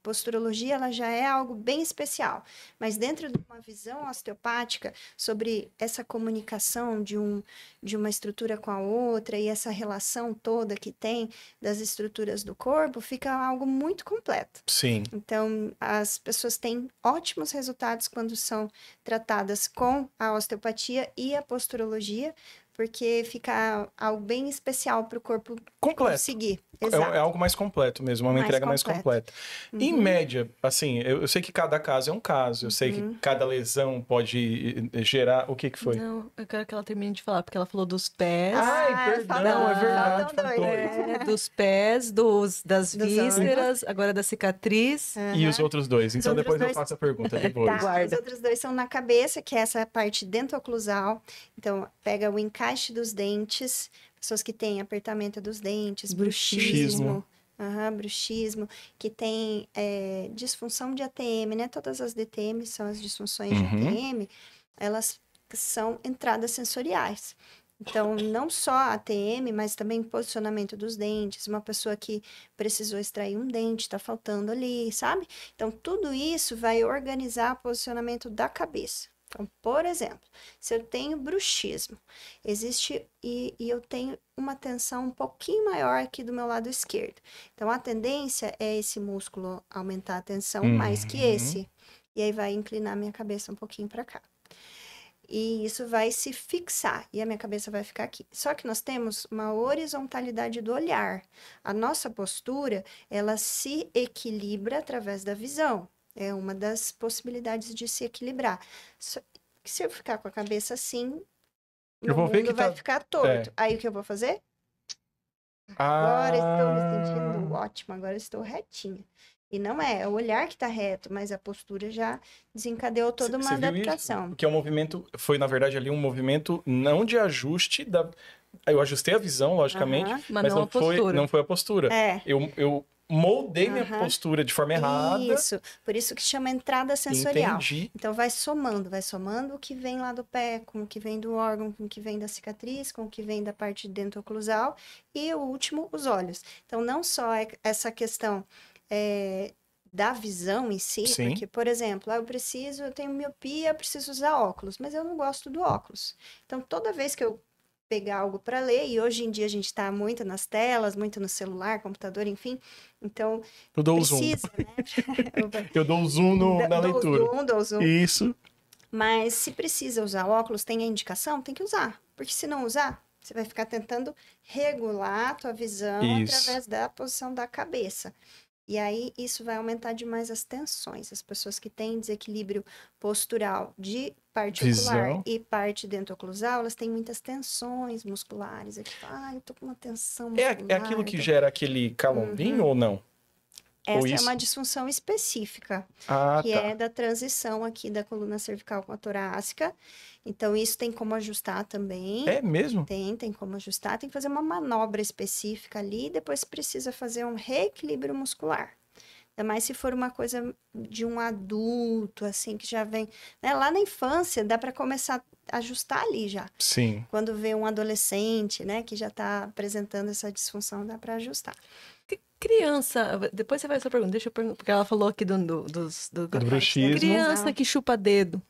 posturologia, ela já é algo bem especial, mas dentro de uma visão osteopática sobre essa comunicação de uma estrutura com a outra e essa relação toda que tem das estruturas do corpo, fica algo muito completo. Sim. Então, as pessoas têm ótimos resultados quando são tratadas com a osteopatia e a posturologia, porque fica algo bem especial para o corpo conseguir. Exato. É algo mais completo mesmo, uma entrega mais completa. Em média, assim, eu sei que cada caso é um caso, eu sei que cada lesão pode gerar... O que foi? Não, eu quero que ela termine de falar, porque ela falou dos pés. Ai, perdão, é verdade. Dos pés, das vísceras, agora da cicatriz. E os outros dois. Então depois eu faço a pergunta depois. Tá, os outros dois são na cabeça, que é essa parte dento-oclusal. Então, pega o encaixe dos dentes, pessoas que têm apertamento dos dentes, bruxismo. Bruxismo, que tem disfunção de ATM, né? Todas as DTM são as disfunções de ATM, elas são entradas sensoriais. Então, não só ATM, mas também posicionamento dos dentes. Uma pessoa que precisou extrair um dente, está faltando ali, sabe? Então, tudo isso vai organizar o posicionamento da cabeça. Então, por exemplo, se eu tenho bruxismo, existe e eu tenho uma tensão um pouquinho maior aqui do meu lado esquerdo. Então, a tendência é esse músculo aumentar a tensão mais que esse. E aí vai inclinar minha cabeça um pouquinho para cá. E isso vai se fixar, e a minha cabeça vai ficar aqui. Só que nós temos uma horizontalidade do olhar. A nossa postura, ela se equilibra através da visão. É uma das possibilidades de se equilibrar. Se eu ficar com a cabeça assim, meu mundo vai ficar torto. Aí o que eu vou fazer? Agora estou me sentindo ótima, agora estou retinha. E não é o olhar que está reto, mas a postura já desencadeou toda uma adaptação. Porque é um movimento, foi na verdade ali um movimento não de ajuste da... Eu ajustei a visão, logicamente, mas não foi a postura. Eu moldei minha postura de forma errada. Isso, por isso que chama entrada sensorial. Entendi. Então vai somando o que vem lá do pé, com o que vem do órgão, com o que vem da cicatriz, com o que vem da parte dento-oclusal e o último, os olhos. Então não só é essa questão da visão em si, porque, por exemplo, eu tenho miopia, preciso usar óculos, mas eu não gosto do óculos. Então toda vez que eu pegar algo para ler, e hoje em dia a gente está muito nas telas, muito no celular, computador, enfim, então eu dou precisa, zoom. Né? Eu dou um zoom na leitura. Dou zoom. Isso. Mas se precisa usar óculos, tem a indicação, tem que usar, porque se não usar, você vai ficar tentando regular a tua visão através da posição da cabeça. E aí, isso vai aumentar demais as tensões. As pessoas que têm desequilíbrio postural de parte ocular e parte dento-oclusal, elas têm muitas tensões musculares. Aqui, eu tô com uma tensão muscular. É aquilo que gera aquele calombinho ou não? Essa é uma disfunção específica, que é da transição aqui da coluna cervical com a torácica. Então, isso tem como ajustar também. É mesmo? Tem como ajustar. Tem que fazer uma manobra específica ali. Depois precisa fazer um reequilíbrio muscular. Ainda mais se for uma coisa de um adulto, assim, que já vem... Né? Lá na infância, dá para começar a ajustar ali já. Sim. Quando vê um adolescente, né, que já está apresentando essa disfunção, dá para ajustar. Criança, depois você faz essa pergunta, deixa eu perguntar, porque ela falou aqui do bruxismo. Criança que chupa dedo,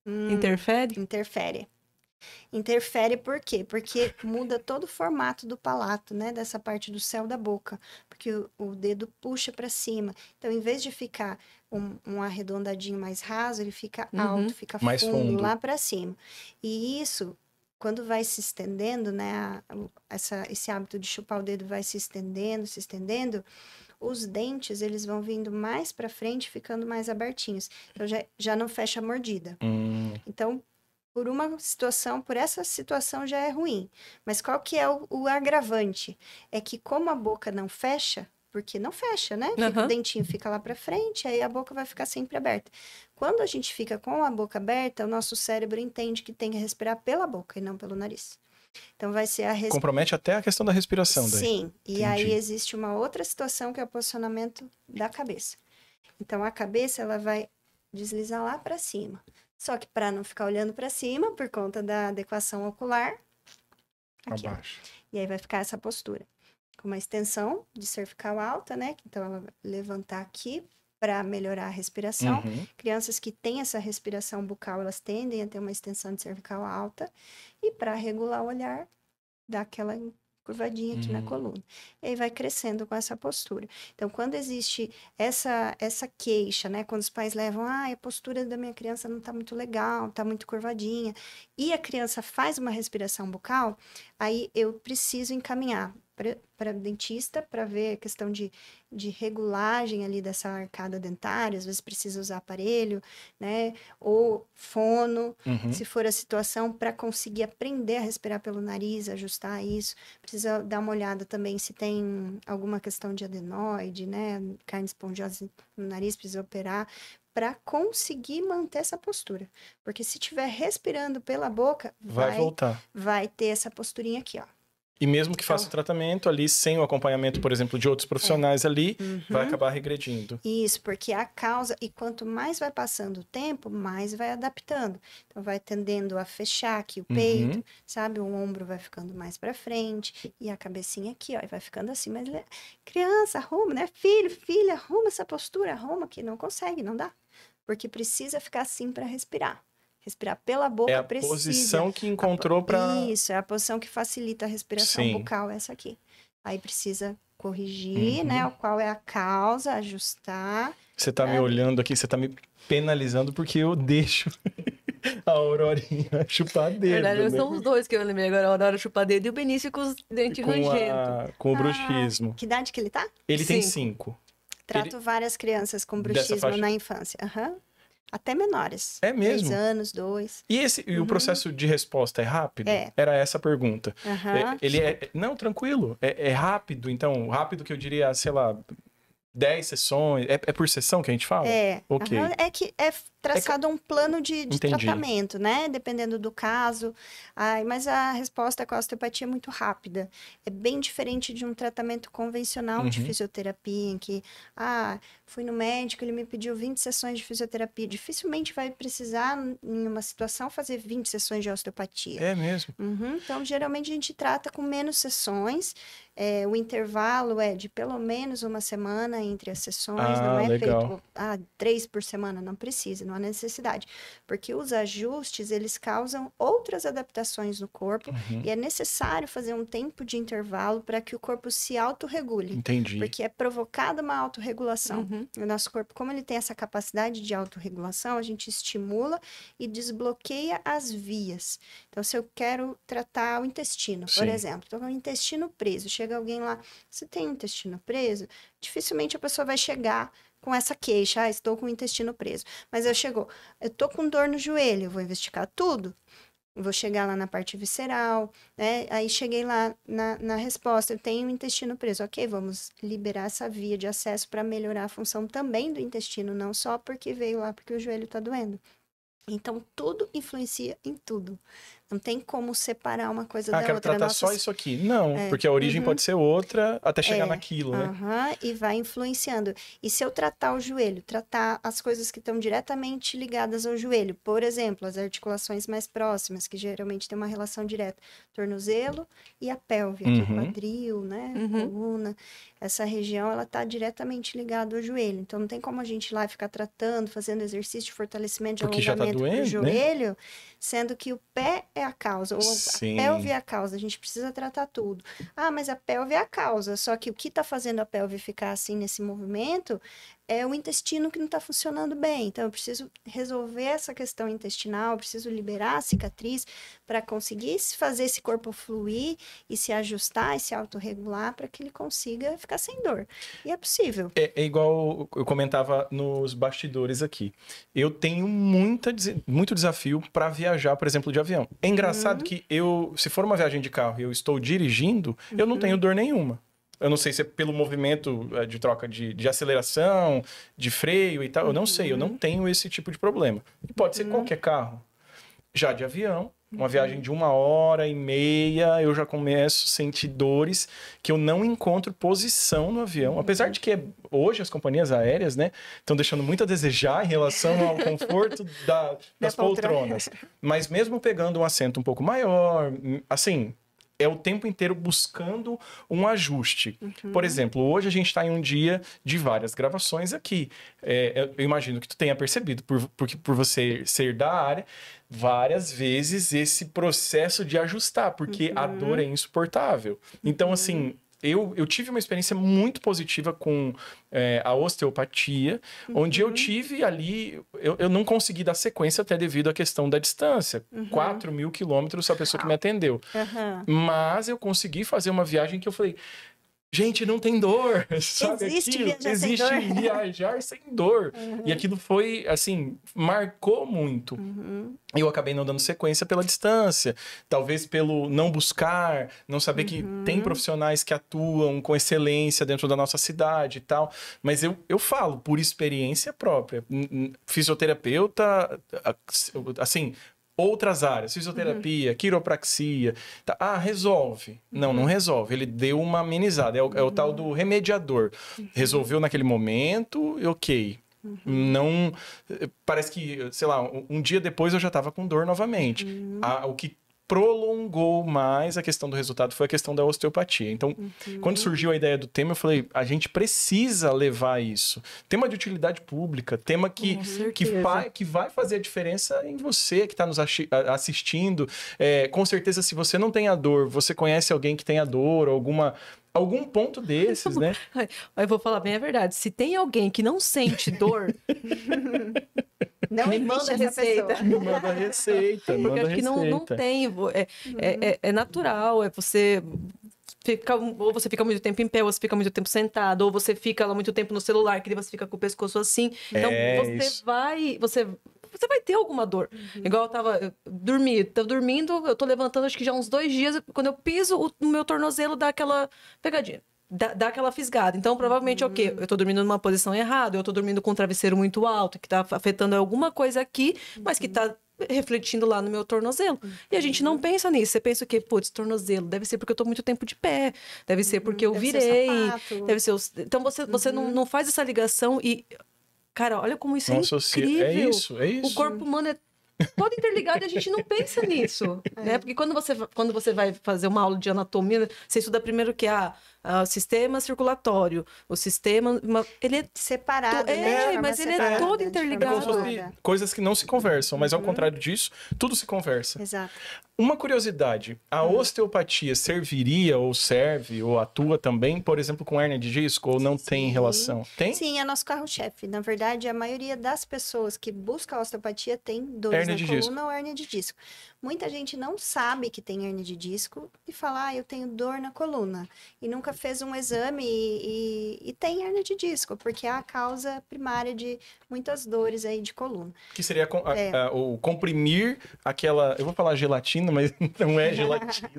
interfere? Interfere por quê? Porque muda todo o formato do palato, né? Dessa parte do céu da boca. Porque o dedo puxa para cima. Então, em vez de ficar um arredondadinho mais raso, ele fica alto, fica mais fundo lá para cima. E isso, quando vai se estendendo, né? Esse hábito de chupar o dedo vai se estendendo, os dentes, eles vão vindo mais para frente, ficando mais abertinhos. Então, já não fecha a mordida. Então, por essa situação já é ruim. Mas qual que é o agravante? É que como a boca não fecha, porque não fecha, né? O dentinho fica lá para frente, aí a boca vai ficar sempre aberta. Quando a gente fica com a boca aberta, o nosso cérebro entende que tem que respirar pela boca e não pelo nariz. Então vai ser compromete até a questão da respiração daí. Sim, e aí existe uma outra situação que é o posicionamento da cabeça. Então a cabeça, ela vai deslizar lá para cima. Só que para não ficar olhando para cima, por conta da adequação ocular, aqui, abaixo. E aí vai ficar essa postura. Com uma extensão de cervical alta, né? Então ela vai levantar aqui para melhorar a respiração. Crianças que têm essa respiração bucal, elas tendem a ter uma extensão de cervical alta. E para regular o olhar, dá aquela curvadinha aqui na coluna. E aí vai crescendo com essa postura. Então, quando existe essa queixa, né? Quando os pais levam, a postura da minha criança não tá muito legal, tá muito curvadinha, e a criança faz uma respiração bucal, aí eu preciso encaminhar para dentista para ver a questão de regulagem ali dessa arcada dentária, às vezes precisa usar aparelho, né? Ou fono, se for a situação, para conseguir aprender a respirar pelo nariz, ajustar isso. Precisa dar uma olhada também se tem alguma questão de adenoide, né? Carne esponjosa no nariz, precisa operar, para conseguir manter essa postura. Porque se estiver respirando pela boca, vai voltar. Vai ter essa posturinha aqui, ó. E mesmo que faça o tratamento ali, sem o acompanhamento, por exemplo, de outros profissionais ali, vai acabar regredindo. Isso, porque a causa, e quanto mais vai passando o tempo, mais vai adaptando. Então, vai tendendo a fechar aqui o peito, sabe? O ombro vai ficando mais pra frente, e a cabecinha aqui, ó, e vai ficando assim. Mas criança, arruma, né? Filho, filha, arruma essa postura, arruma, que não consegue, não dá. Porque precisa ficar assim para respirar. Respirar pela boca precisa. É a posição que encontrou para... Isso, é a posição que facilita a respiração bucal, essa aqui. Aí precisa corrigir, né? Qual é a causa, ajustar. Você tá me olhando aqui, você tá me penalizando porque eu deixo a Aurorinha chupar dedo. Na verdade, né? são os dois que eu lembrei agora, a Aurora chupar dedo e o Benício com os dentes rangentos. Com o bruxismo. Que idade que ele tá? Ele tem 5. Trato várias crianças com bruxismo na infância. Até menores. É mesmo? 3 anos, 2. E o processo de resposta é rápido? Era essa a pergunta. Ele não, tranquilo. É rápido, então, rápido que eu diria, sei lá, 10 sessões. É por sessão que a gente fala? Ok. É que é traçado um plano de tratamento, né? Dependendo do caso. Mas a resposta com a osteopatia é muito rápida. É bem diferente de um tratamento convencional de fisioterapia, em que, fui no médico, ele me pediu 20 sessões de fisioterapia. Dificilmente vai precisar, em uma situação, fazer 20 sessões de osteopatia. É mesmo? Então, geralmente, a gente trata com menos sessões. O intervalo é de pelo menos uma semana entre as sessões. Não é legal. feito 3 por semana, não precisa, não há necessidade. Porque os ajustes, eles causam outras adaptações no corpo e é necessário fazer um tempo de intervalo para que o corpo se autorregule. Entendi. Porque é provocada uma autorregulação. O nosso corpo, como ele tem essa capacidade de autorregulação, a gente estimula e desbloqueia as vias. Então, se eu quero tratar o intestino, por exemplo, estou com o intestino preso, chega alguém lá, você tem o intestino preso? Dificilmente a pessoa vai chegar com essa queixa, estou com o intestino preso. Mas eu estou com dor no joelho, eu vou investigar tudo. Vou chegar lá na parte visceral, né? Aí cheguei lá na resposta, eu tenho o intestino preso. Ok, vamos liberar essa via de acesso para melhorar a função também do intestino, não só porque veio lá porque o joelho está doendo. Então, tudo influencia em tudo. Não tem como separar uma coisa da outra. Quero tratar só isso aqui. Não, porque a origem pode ser outra até chegar naquilo, né? E vai influenciando. E se eu tratar o joelho, tratar as coisas que estão diretamente ligadas ao joelho, por exemplo, as articulações mais próximas, que geralmente tem uma relação direta, tornozelo e a pelve, aqui o quadril, né? Coluna. Essa região, ela está diretamente ligada ao joelho. Então, não tem como a gente ir lá e ficar tratando, fazendo exercício de fortalecimento, de alongamento do joelho, sendo que o pé é a causa, ou a pelve é a causa, a gente precisa tratar tudo. Mas a pelve é a causa, só que o que está fazendo a pelve ficar assim nesse movimento é o intestino que não está funcionando bem. Então, eu preciso resolver essa questão intestinal, eu preciso liberar a cicatriz para conseguir fazer esse corpo fluir e se ajustar e se autorregular para que ele consiga ficar sem dor. E é possível. É igual eu comentava nos bastidores aqui. Eu tenho muito desafio para viajar, por exemplo, de avião. É engraçado que se for uma viagem de carro e eu estou dirigindo, eu não tenho dor nenhuma. Eu não sei se é pelo movimento de troca de aceleração, de freio e tal. Eu não sei, eu não tenho esse tipo de problema. E pode ser qualquer carro. Já de avião, uma viagem de 1h30, eu já começo a sentir dores que eu não encontro posição no avião. Apesar de que hoje as companhias aéreas, né, estão deixando muito a desejar em relação ao conforto das poltronas. Mas mesmo pegando um assento um pouco maior, assim... é o tempo inteiro buscando um ajuste. Por exemplo, hoje a gente está em um dia de várias gravações aqui. Eu imagino que tu tenha percebido, por você ser da área, várias vezes esse processo de ajustar, porque a dor é insuportável. Então, assim, eu tive uma experiência muito positiva com a osteopatia, onde eu tive ali, eu não consegui dar sequência até devido à questão da distância. 4.000 quilômetros a pessoa que me atendeu. Mas eu consegui fazer uma viagem que eu falei, gente, não tem dor, sabe? Existe viajar sem dor. E aquilo foi, assim, marcou muito. Eu acabei não dando sequência pela distância, talvez pelo não buscar, não saber que tem profissionais que atuam com excelência dentro da nossa cidade e tal. Mas eu falo por experiência própria. Fisioterapeuta, assim... Outras áreas, fisioterapia, quiropraxia. Tá, resolve. Não resolve. Ele deu uma amenizada. É o tal do remediador. Resolveu naquele momento, ok. Não. Parece que, sei lá, um dia depois eu já estava com dor novamente. O que prolongou mais a questão do resultado foi a questão da osteopatia. Então, quando surgiu a ideia do tema, eu falei, a gente precisa levar isso. Tema de utilidade pública, tema que vai fazer a diferença em você que está nos assistindo. Com certeza, se você não tem a dor, você conhece alguém que tem a dor, algum ponto desses, né? Eu vou falar bem a verdade. Se tem alguém que não sente dor... Não me manda a receita. Me manda a receita. Porque acho que não tem. É natural. Você fica muito tempo em pé, ou você fica muito tempo sentado, ou você fica lá muito tempo no celular, que você fica com o pescoço assim. Então, você vai ter alguma dor. Igual eu tava dormindo, eu tô levantando acho que já uns 2 dias, quando eu piso, o meu tornozelo dá aquela pegadinha. Dá aquela fisgada. Então, provavelmente é o quê? Eu tô dormindo numa posição errada, eu tô dormindo com um travesseiro muito alto, que tá afetando alguma coisa aqui, mas que tá refletindo lá no meu tornozelo. E a gente não pensa nisso. Você pensa o quê? Putz, tornozelo. Deve ser porque eu tô muito tempo de pé. Deve ser porque eu virei. Deve ser Então, você não faz essa ligação e... Cara, olha como isso é incrível. É isso. O corpo humano é todo interligado e a gente não pensa nisso, né? Porque quando você vai fazer uma aula de anatomia, você estuda primeiro o que o sistema circulatório, o sistema... Ele é separado, né? Mas ele é todo interligado. Coisas que não se conversam, mas ao contrário disso, tudo se conversa. Exato. Uma curiosidade, a osteopatia serviria ou serve ou atua também, por exemplo, com hérnia de disco ou não tem relação? Tem? Sim, é nosso carro-chefe. Na verdade, a maioria das pessoas que buscam a osteopatia tem dores na coluna ou hérnia de disco. Muita gente não sabe que tem hérnia de disco e fala, eu tenho dor na coluna. E nunca fez um exame e tem hérnia de disco, porque é a causa primária de muitas dores aí de coluna. Que seria o comprimir aquela... Eu vou falar gelatina, mas não é gelatina.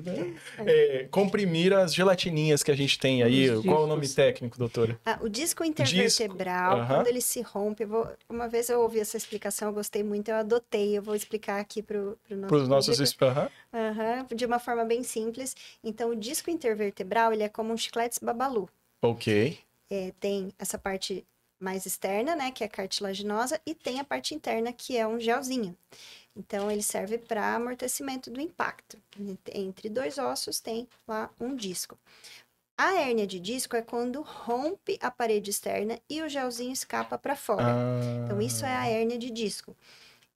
Comprimir as gelatininhas que a gente tem aí. Qual é o nome técnico, doutora? O disco intervertebral, quando ele se rompe... Uma vez eu ouvi essa explicação, eu gostei muito, eu adotei. Eu vou explicar aqui para os nossos... de uma forma bem simples. Então, o disco intervertebral, ele é como um chiclete babalu. Ok. Tem essa parte mais externa, né, que é cartilaginosa, e tem a parte interna, que é um gelzinho. Então, ele serve para amortecimento do impacto. Entre 2 ossos tem lá um disco. A hérnia de disco é quando rompe a parede externa e o gelzinho escapa para fora. Então, isso é a hérnia de disco.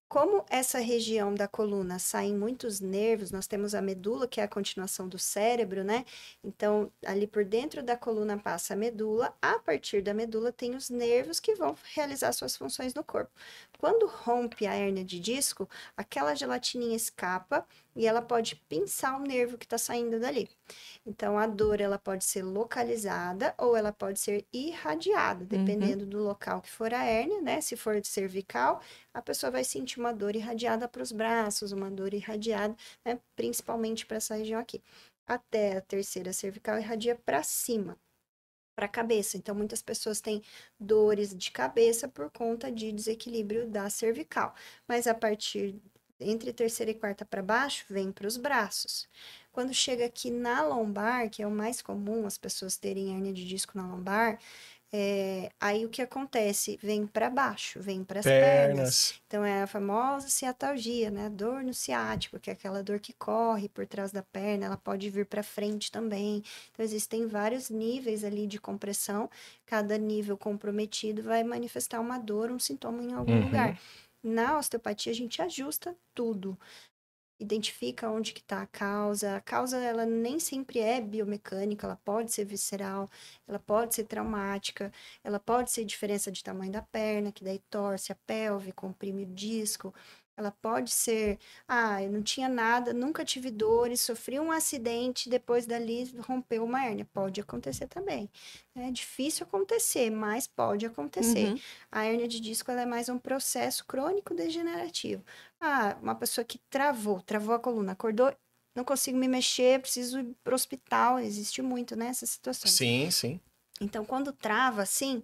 Como essa região da coluna saem muitos nervos, nós temos a medula, que é a continuação do cérebro, né? Então, ali por dentro da coluna passa a medula, a partir da medula tem os nervos que vão realizar suas funções no corpo. Quando rompe a hérnia de disco, aquela gelatininha escapa e ela pode pinçar o nervo que está saindo dali. Então, a dor, ela pode ser localizada ou ela pode ser irradiada, dependendo do local que for a hérnia, né? Se for cervical, a pessoa vai sentir uma dor irradiada para os braços, uma dor irradiada, né? Principalmente para essa região aqui. Até a terceira cervical irradia para cima, para a cabeça. Então, muitas pessoas têm dores de cabeça por conta de desequilíbrio da cervical. Mas a partir entre terceira e quarta para baixo, vem para os braços. Quando chega aqui na lombar, que é o mais comum, as pessoas terem hérnia de disco na lombar, aí o que acontece? Vem para baixo, vem para as pernas. Então, é a famosa ciatalgia, né? Dor no ciático, que é aquela dor que corre por trás da perna, ela pode vir para frente também. Então, existem vários níveis ali de compressão. Cada nível comprometido vai manifestar uma dor, um sintoma em algum lugar. Na osteopatia, a gente ajusta tudo. identifica onde que está a causa. A causa, ela nem sempre é biomecânica, ela pode ser visceral, ela pode ser traumática, ela pode ser diferença de tamanho da perna, que daí torce a pelve, comprime o disco. Ela pode ser, eu não tinha nada, nunca tive dores, sofri um acidente, depois dali rompeu uma hérnia. Pode acontecer também. É difícil acontecer, mas pode acontecer. A hérnia de disco, ela é mais um processo crônico degenerativo. Uma pessoa que travou a coluna, acordou, não consigo me mexer, preciso ir para o hospital. Existe muito nessas situações. Sim, sim. Então, quando trava, assim,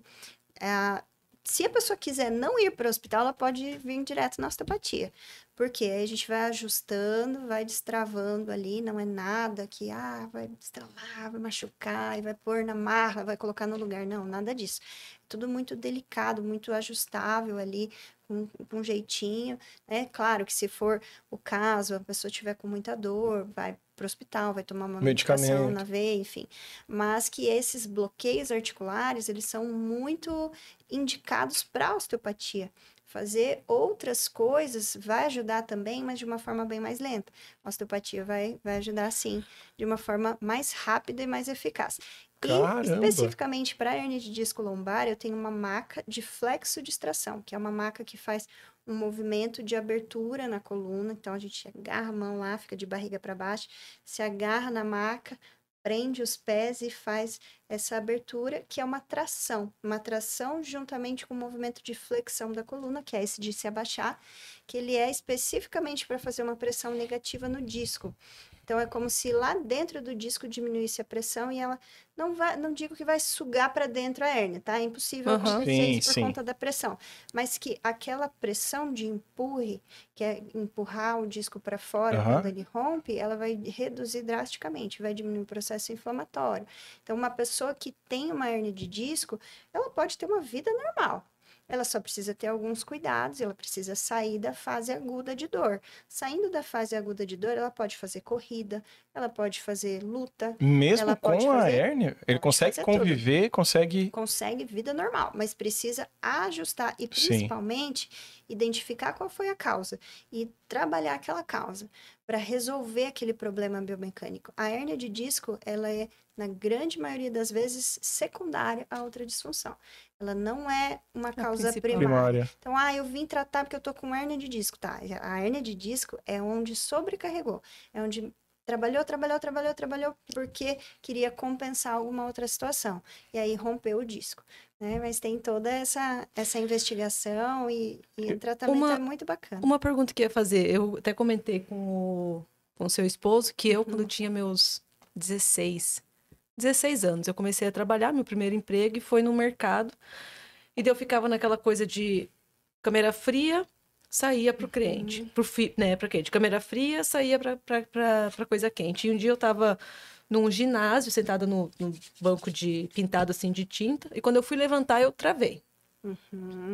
se a pessoa quiser não ir para o hospital, ela pode vir direto na osteopatia. Porque aí a gente vai ajustando, vai destravando ali, não é nada que, vai destravar, vai machucar, e vai pôr na marra, vai colocar no lugar. Não, nada disso. Tudo muito delicado, muito ajustável ali, com um jeitinho, né? Claro que se for o caso, a pessoa tiver com muita dor, vai para o hospital, vai tomar uma medicação na veia, enfim. Mas que esses bloqueios articulares, eles são muito indicados para a osteopatia. Fazer outras coisas vai ajudar também, mas de uma forma bem mais lenta. A osteopatia vai ajudar, sim, de uma forma mais rápida e mais eficaz. Caramba. E, especificamente para a hérnia de disco lombar, eu tenho uma maca de flexodistração, que é uma maca que faz um movimento de abertura na coluna. Então, a gente agarra a mão lá, fica de barriga para baixo, se agarra na maca, prende os pés e faz essa abertura, que é uma tração juntamente com o movimento de flexão da coluna, que é esse de se abaixar, que ele é especificamente para fazer uma pressão negativa no disco. Então, é como se lá dentro do disco diminuísse a pressão e ela não digo que vai sugar para dentro a hérnia, tá? É impossível acontecer isso por conta da pressão. Mas que aquela pressão de empurre, que é empurrar o disco para fora quando ele rompe, ela vai reduzir drasticamente, vai diminuir o processo inflamatório. Então, uma pessoa que tem uma hérnia de disco, ela pode ter uma vida normal. Ela só precisa ter alguns cuidados, ela precisa sair da fase aguda de dor. Saindo da fase aguda de dor, ela pode fazer corrida, ela pode fazer luta. Mesmo ela com a hérnia? Ele consegue conviver, consegue... Consegue vida normal, mas precisa ajustar e principalmente identificar qual foi a causa e trabalhar aquela causa para resolver aquele problema biomecânico. A hérnia de disco, ela é, na grande maioria das vezes, secundária a outra disfunção. Ela não é uma causa primária. Então, eu vim tratar porque eu tô com hérnia de disco, tá? A hérnia de disco é onde sobrecarregou, é onde trabalhou porque queria compensar alguma outra situação. E aí rompeu o disco, né? Mas tem toda essa investigação e o tratamento é muito bacana. Uma pergunta que eu ia fazer, eu até comentei com o seu esposo que eu, quando tinha meus 16 anos, eu comecei a trabalhar, meu primeiro emprego, e foi no mercado. E daí eu ficava naquela coisa de câmera fria, saía pro cliente, pra quente. Câmera fria, saía pra coisa quente. E um dia eu tava num ginásio, sentada no banco pintado assim de tinta, e quando eu fui levantar, eu travei.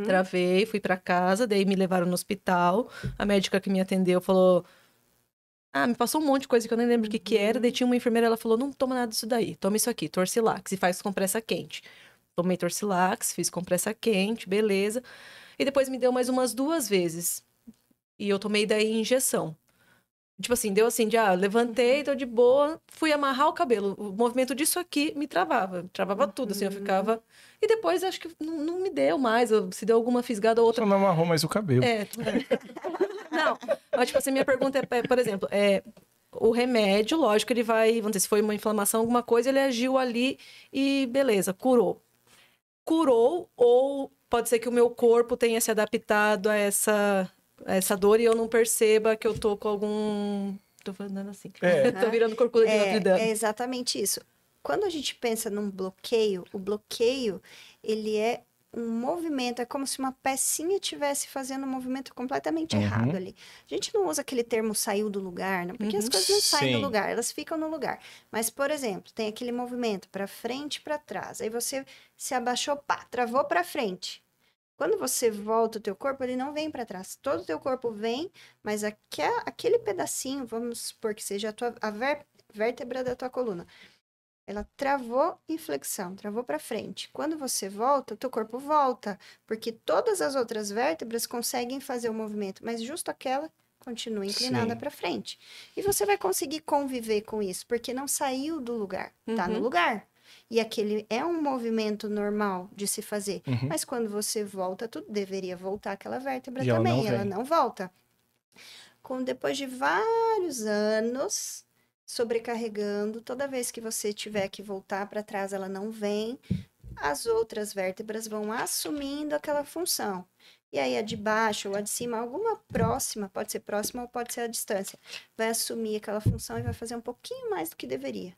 Travei, fui pra casa, daí me levaram no hospital. A médica que me atendeu falou... me passou um monte de coisa que eu nem lembro o que era. Daí tinha uma enfermeira, ela falou, não toma nada disso daí. Toma isso aqui, Torcilax, e faz compressa quente. Tomei Torcilax, fiz compressa quente, beleza. E depois me deu mais umas 2 vezes. E eu tomei daí injeção. Tipo assim, deu assim, levantei, tô de boa, fui amarrar o cabelo. O movimento disso aqui me travava. Travava tudo, assim, eu ficava... E depois acho que não me deu mais. Se deu alguma fisgada ou outra... Só não amarrou mais o cabelo. Não, mas tipo assim, minha pergunta é, por exemplo, o remédio, lógico, ele vai, vamos dizer, se foi uma inflamação, alguma coisa, ele agiu ali e beleza, curou. Curou, ou pode ser que o meu corpo tenha se adaptado a essa dor e eu não perceba que eu tô com algum... Tô falando assim. Tô virando corcunda de Notre Dame. É exatamente isso. Quando a gente pensa num bloqueio, o bloqueio, ele é um movimento, é como se uma pecinha estivesse fazendo um movimento completamente errado ali. A gente não usa aquele termo saiu do lugar, né? Porque as coisas não saem do lugar, elas ficam no lugar. Mas, por exemplo, tem aquele movimento para frente e para trás. Aí você se abaixou, travou para frente. Quando você volta o teu corpo, ele não vem para trás. Todo o teu corpo vem, mas aquele pedacinho, vamos supor que seja a vértebra da tua coluna. Ela travou em flexão, travou para frente. Quando você volta, o teu corpo volta, porque todas as outras vértebras conseguem fazer o movimento, mas justo aquela continua inclinada Sim. para frente. E você vai conseguir conviver com isso, porque não saiu do lugar, tá no lugar. E aquele é um movimento normal de se fazer. Mas quando você volta, tudo deveria voltar aquela vértebra E ela também. não Ela vem. não volta. Depois de vários anos sobrecarregando, toda vez que você tiver que voltar para trás, ela não vem. As outras vértebras vão assumindo aquela função. E aí a de baixo ou a de cima, alguma próxima, pode ser próxima ou pode ser a distância, vai assumir aquela função e vai fazer um pouquinho mais do que deveria.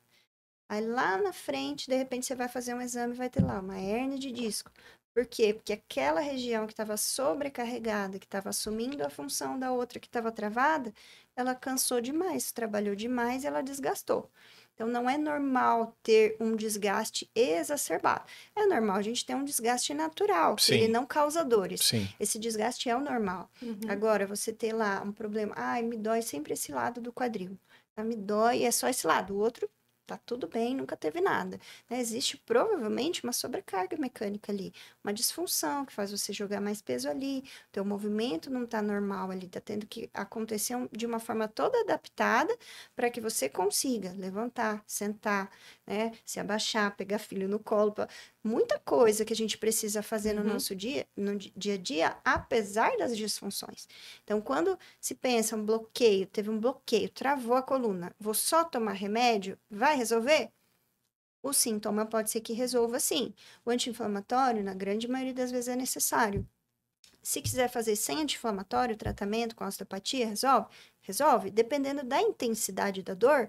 Aí lá na frente, de repente, você vai fazer um exame e vai ter lá uma hérnia de disco. Por quê? Porque aquela região que estava sobrecarregada, que estava assumindo a função da outra que estava travada, ela cansou demais, trabalhou demais e ela desgastou. Então, não é normal ter um desgaste exacerbado. É normal a gente ter um desgaste natural, que ele não causa dores. Sim. Esse desgaste é o normal. Agora, você ter lá um problema, me dói sempre esse lado do quadril. Me dói, é só esse lado. O outro, tá tudo bem, nunca teve nada. Existe provavelmente uma sobrecarga mecânica ali, uma disfunção que faz você jogar mais peso ali, teu movimento não tá normal ali, tá tendo que acontecer de uma forma toda adaptada para que você consiga levantar, sentar, né, se abaixar, pegar filho no colo, muita coisa que a gente precisa fazer no nosso dia, no dia a dia, apesar das disfunções. Então, quando se pensa um bloqueio, teve um bloqueio, travou a coluna, vou só tomar remédio, vai resolver? O sintoma pode ser que resolva sim. O anti-inflamatório, na grande maioria das vezes, é necessário. Se quiser fazer sem anti-inflamatório, tratamento com osteopatia, resolve? Resolve. Dependendo da intensidade da dor,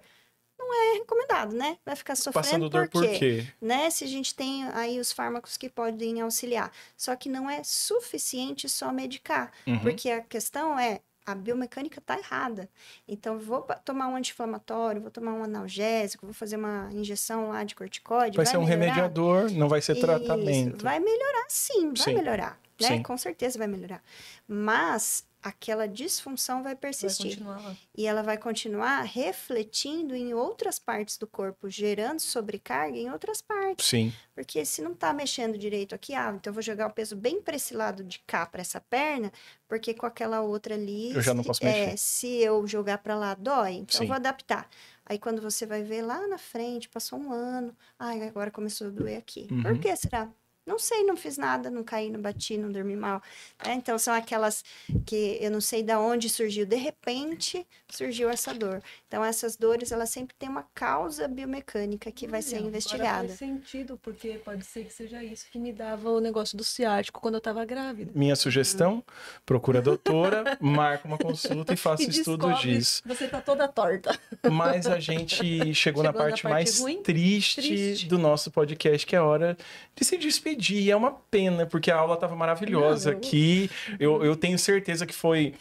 não é recomendado, né? Vai ficar sofrendo Passando dor por quê? Né? Se a gente tem aí os fármacos que podem auxiliar. Só que não é suficiente só medicar. Porque a questão é, a biomecânica está errada. Então, vou tomar um anti-inflamatório, vou tomar um analgésico, vou fazer uma injeção lá de corticoide. Vai ser um remediador, não vai ser tratamento. Vai melhorar sim, vai melhorar. Né? Sim. Com certeza vai melhorar. Mas aquela disfunção vai persistir. Vai continuar lá. E ela vai continuar refletindo em outras partes do corpo, gerando sobrecarga em outras partes. Sim. Porque se não tá mexendo direito aqui, então eu vou jogar o peso bem para esse lado de cá, para essa perna, porque com aquela outra ali, eu já não posso mexer. Se eu jogar para lá, dói. Então eu Sim. vou adaptar. Aí quando você vai ver lá na frente, passou um ano, agora começou a doer aqui. Por que será? Não sei, não fiz nada, não caí, não bati, não dormi mal. Então, são aquelas que eu não sei de onde surgiu. De repente, surgiu essa dor. Então, essas dores, elas sempre têm uma causa biomecânica que vai ser investigada. Agora faz sentido, porque pode ser que seja isso que me dava o negócio do ciático quando eu estava grávida. Minha sugestão, procura a doutora, marca uma consulta e faça estudo disso. Você tá toda torta. Mas a gente chegou na parte mais ruim, triste do nosso podcast, que é a hora de se despedir. E é uma pena, porque a aula estava maravilhosa aqui. Eu tenho certeza que foi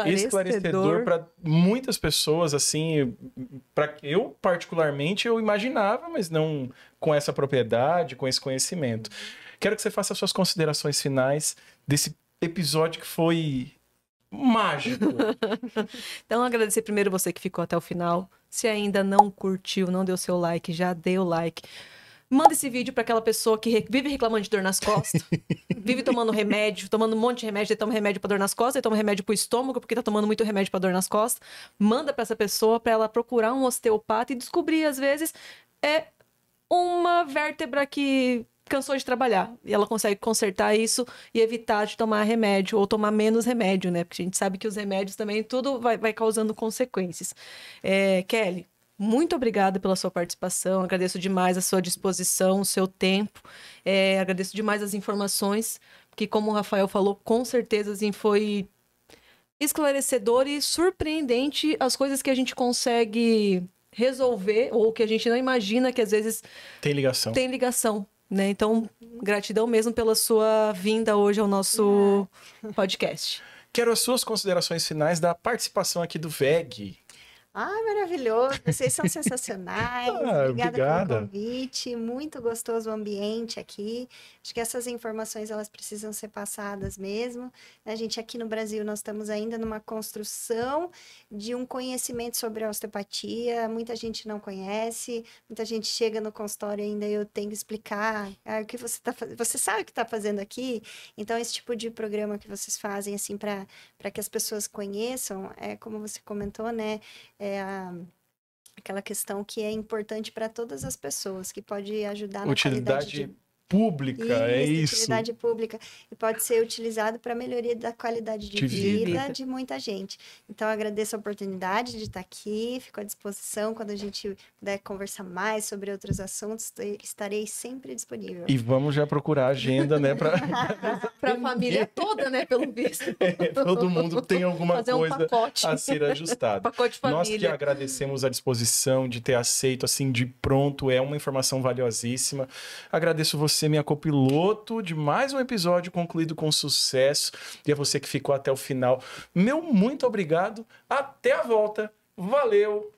esclarecedor para muitas pessoas, assim, para eu particularmente eu imaginava, mas não com essa propriedade, com esse conhecimento. Quero que você faça as suas considerações finais desse episódio que foi mágico. Então, agradecer primeiro você que ficou até o final. Se ainda não curtiu, não deu seu like, já deu like. Manda esse vídeo para aquela pessoa que vive reclamando de dor nas costas, vive tomando remédio, tomando um monte de remédio, ele toma remédio para dor nas costas, ele toma remédio para o estômago porque tá tomando muito remédio para dor nas costas. Manda para essa pessoa para ela procurar um osteopata e descobrir, às vezes, é uma vértebra que cansou de trabalhar. E ela consegue consertar isso e evitar de tomar remédio ou tomar menos remédio, né? Porque a gente sabe que os remédios também, tudo vai causando consequências. Kelly, muito obrigada pela sua participação, agradeço demais a sua disposição, o seu tempo, agradeço demais as informações, porque como o Rafael falou, com certeza assim, foi esclarecedor e surpreendente as coisas que a gente consegue resolver ou que a gente não imagina que às vezes tem ligação. Né? Então, gratidão mesmo pela sua vinda hoje ao nosso podcast. Quero as suas considerações finais da participação aqui do VEG. Ah, maravilhoso. Vocês são sensacionais. Obrigada pelo convite. Muito gostoso o ambiente aqui. Acho que essas informações, elas precisam ser passadas mesmo. A gente aqui no Brasil, nós estamos ainda numa construção de um conhecimento sobre a osteopatia. Muita gente não conhece. Muita gente chega no consultório ainda e eu tenho que explicar o que você sabe o que está fazendo aqui? Então, esse tipo de programa que vocês fazem, assim, para que as pessoas conheçam, como você comentou, né? Aquela questão que é importante para todas as pessoas, que pode ajudar na qualidade pública, isso. Utilidade pública. E pode ser utilizado para a melhoria da qualidade de vida de muita gente. Então, agradeço a oportunidade de estar aqui, fico à disposição quando a gente puder conversar mais sobre outros assuntos, estarei sempre disponível. E vamos já procurar a agenda, né? Para a família toda, né? Pelo visto. Todo mundo tem alguma coisa a ser ajustada. Pacote família. Nós que agradecemos a disposição de ter aceito, assim, de pronto, é uma informação valiosíssima. Agradeço você, minha copiloto, de mais um episódio concluído com sucesso. E a você que ficou até o final, meu muito obrigado. Até a volta. Valeu!